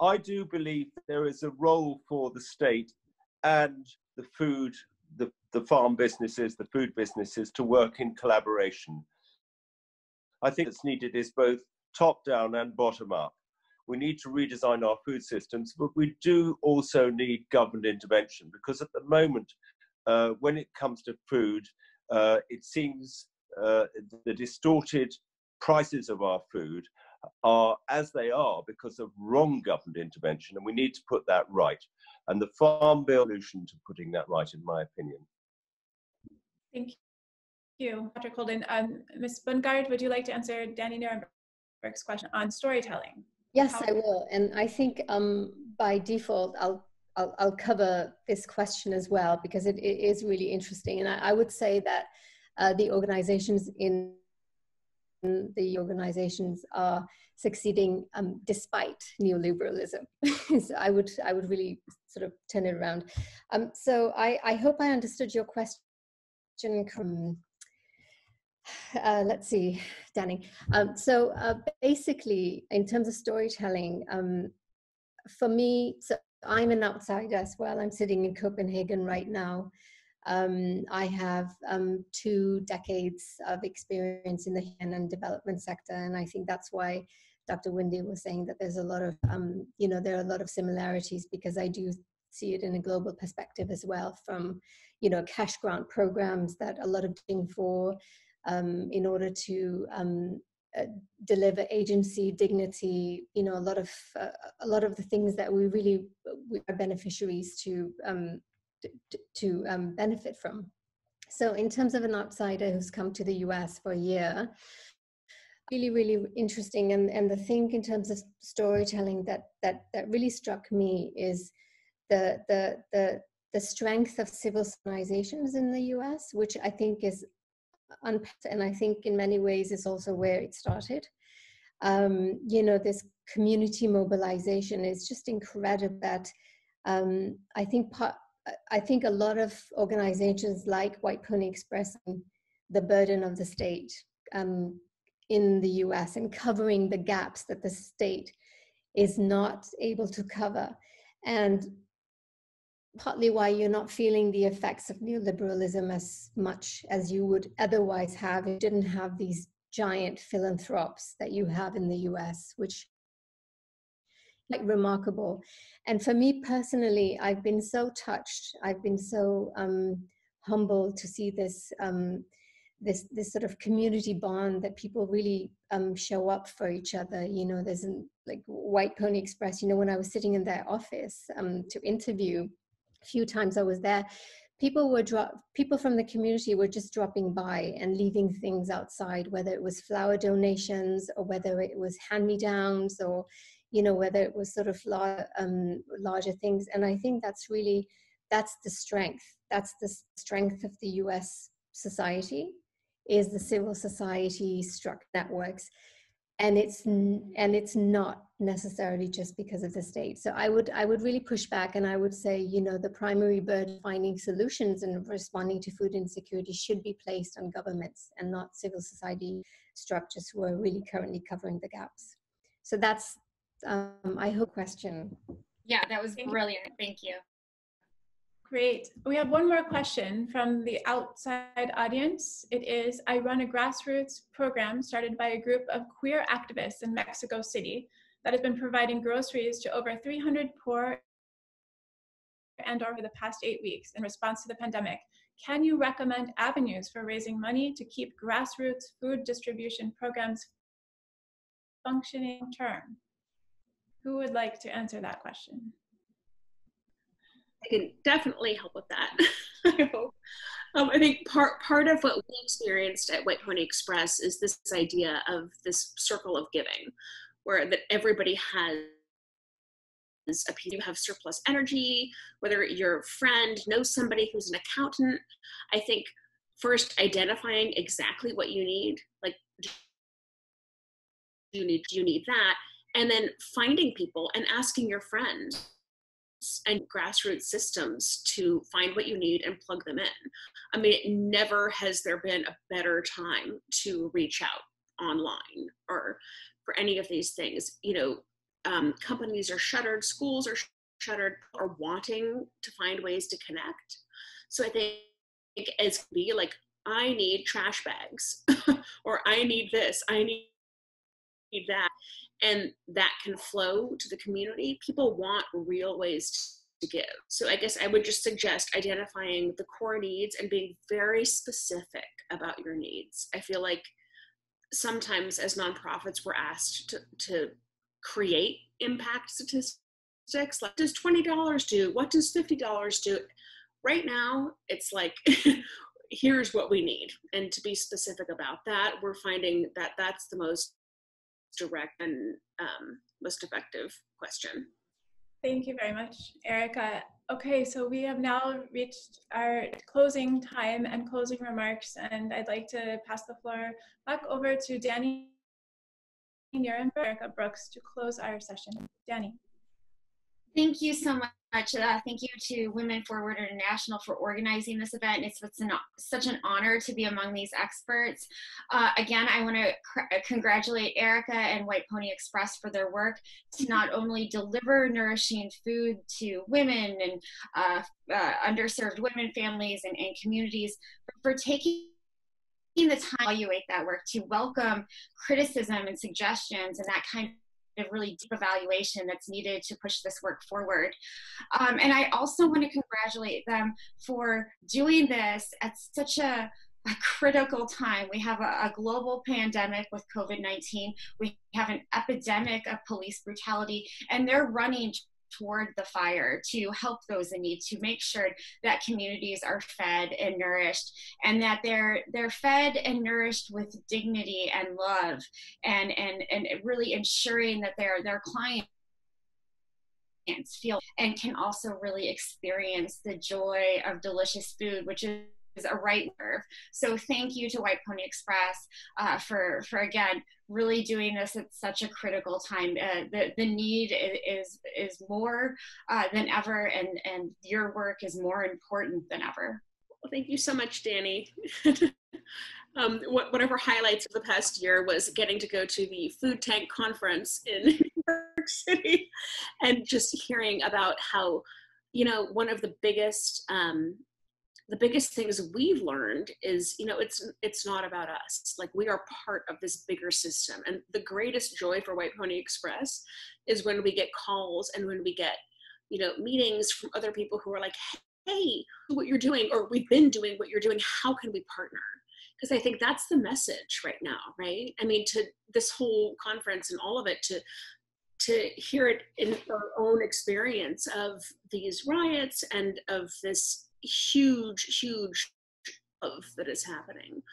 I do believe there is a role for the state and the food, the farm businesses, the food businesses to work in collaboration. I think what's needed is both top-down and bottom-up. We need to redesign our food systems, but we do also need government intervention, because at the moment, when it comes to food, it seems the distorted prices of our food are as they are because of wrong government intervention, and we need to put that right. And the Farm Bill is a solution to putting that right, in my opinion.
Thank you, Patrick Holden. Ms. Bungard, would you like to answer Danny Nirenberg's question on storytelling?
Yes, I will. And I think by default, I'll cover this question as well, because it is really interesting. And I would say that the organizations are succeeding despite neoliberalism. So I would really sort of turn it around. So I hope I understood your question. Let's see, Danny. So basically, in terms of storytelling, for me, so I'm an outsider as well. I'm sitting in Copenhagen right now. I have 2 decades of experience in the human and development sector, and I think that's why Dr. Wendy was saying that there's a lot of, there are a lot of similarities, because I do see it in a global perspective as well, from, cash grant programs that a lot of doing for in order to deliver agency, dignity, a lot of the things that we are beneficiaries to benefit from. So in terms of an outsider who's come to the US for a year, really, really interesting. And the thing in terms of storytelling that really struck me is the strength of civil organizations in the US, which I think is, and I think in many ways is also where it started. This community mobilization is just incredible. That I think a lot of organizations like White Pony Express, the burden of the state in the US and covering the gaps that the state is not able to cover, and partly why you're not feeling the effects of neoliberalism as much as you would otherwise have if you didn't have these giant philanthropes that you have in the US, which like remarkable. And for me personally, I've been so touched. I've been so humbled to see this this sort of community bond that people really show up for each other. You know, there's like White Pony Express, you know, when I was sitting in their office to interview, a few times I was there, people from the community were just dropping by and leaving things outside, whether it was flower donations or whether it was hand-me-downs or, you know, whether it was sort of larger things. And I think that's the strength. That's the strength of the US society, is the civil society struck networks. And it's not necessarily just because of the state. So I would really push back, and I would say, you know, the primary burden finding solutions and responding to food insecurity should be placed on governments and not civil society structures who are really currently covering the gaps. So that's, I hope, question.
Yeah, that was brilliant. Thank you.
Great. We have one more question from the outside audience. It is, I run a grassroots program started by a group of queer activists in Mexico City that has been providing groceries to over 300 poor and over the past 8 weeks in response to the pandemic. Can you recommend avenues for raising money to keep grassroots food distribution programs functioning term? Who would like to answer that question?
I can definitely help with that. I hope. I think part of what we experienced at White Pony Express is this idea of this circle of giving, where that everybody has a piece. You have surplus energy, whether your friend knows somebody who's an accountant. I think first identifying exactly what you need, like do you need that, and then finding people and asking your friends and grassroots systems to find what you need and plug them in. I mean, never has there been a better time to reach out online or for any of these things. You know, companies are shuttered, schools are shuttered, or wanting to find ways to connect. So I think it's be like, I need trash bags, or I need this, I need that. And that can flow to the community. People want real ways to give. So I guess I would just suggest identifying the core needs and being very specific about your needs. I feel like sometimes as nonprofits, we're asked to create impact statistics. Like, what does $20 do? What does $50 do? Right now, it's like, here's what we need. And to be specific about that, we're finding that that's the most direct and most effective question.
Thank you very much, Erica. Okay, so we have now reached our closing time and closing remarks, and I'd like to pass the floor back over to Danny Nirenberg, Erica Brooks, to close our session. Danny.
Thank you so much. Thank you to Women Forward International for organizing this event. It's such an honor to be among these experts. Again, I want to congratulate Erica and White Pony Express for their work to not only deliver nourishing food to women and underserved women, families, and communities, but for taking the time to evaluate that work, to welcome criticism and suggestions and that kind of really deep evaluation that's needed to push this work forward. And I also want to congratulate them for doing this at such a critical time. We have a global pandemic with COVID-19. We have an epidemic of police brutality, and they're running toward the fire to help those in need, to make sure that communities are fed and nourished, and that they're fed and nourished with dignity and love, and really ensuring that their clients feel and can also really experience the joy of delicious food, which is a right nerve. So thank you to White Pony Express for again really doing this at such a critical time. The need is more than ever, and your work is more important than ever.
Well, thank you so much, Danny. Whatever highlights of the past year was getting to go to the Food Tank Conference in New York City and just hearing about how, you know, one of the biggest the biggest things we've learned is, it's not about us. Like, we are part of this bigger system. And the greatest joy for White Pony Express is when we get calls and when we get, meetings from other people who are like, hey, what you're doing, or we've been doing what you're doing, how can we partner? Because I think that's the message right now, right? I mean, to this whole conference and all of it, to hear it in our own experience of these riots and of this huge love that is happening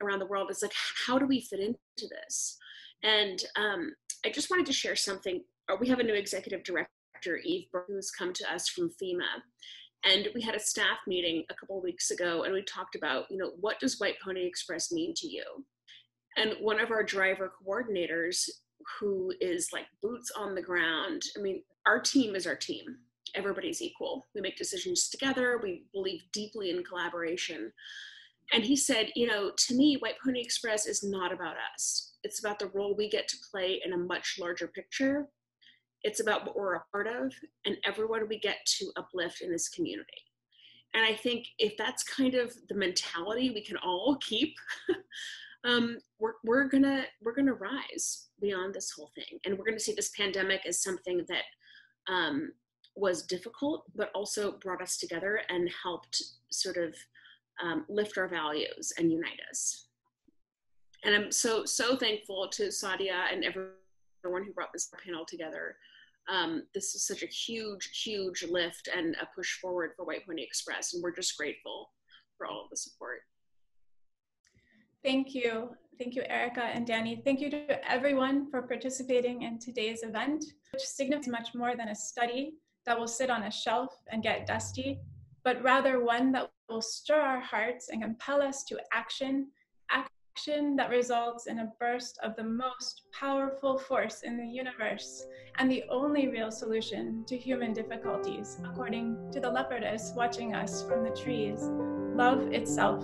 around the world. It's like, how do we fit into this? And I just wanted to share something. We have a new executive director, Eve, who's come to us from FEMA. And we had a staff meeting a couple of weeks ago, and we talked about, what does White Pony Express mean to you? And one of our driver coordinators, who is like boots on the ground, I mean, our team is our team. Everybody's equal. We make decisions together. We believe deeply in collaboration. And he said, to me, White Pony Express is not about us. It's about the role we get to play in a much larger picture. It's about what we're a part of and everyone we get to uplift in this community. And I think if that's kind of the mentality we can all keep, we're gonna rise beyond this whole thing. And we're gonna see this pandemic as something that was difficult, but also brought us together and helped sort of lift our values and unite us. And I'm so thankful to Sadia and everyone who brought this panel together. This is such a huge lift and a push forward for White Pony Express, and we're just grateful for all of the support.
Thank you. Thank you, Erica and Danny. Thank you to everyone for participating in today's event, which signifies much more than a study that will sit on a shelf and get dusty, but rather one that will stir our hearts and compel us to action that results in a burst of the most powerful force in the universe and the only real solution to human difficulties, according to the leopardess watching us from the trees, love itself.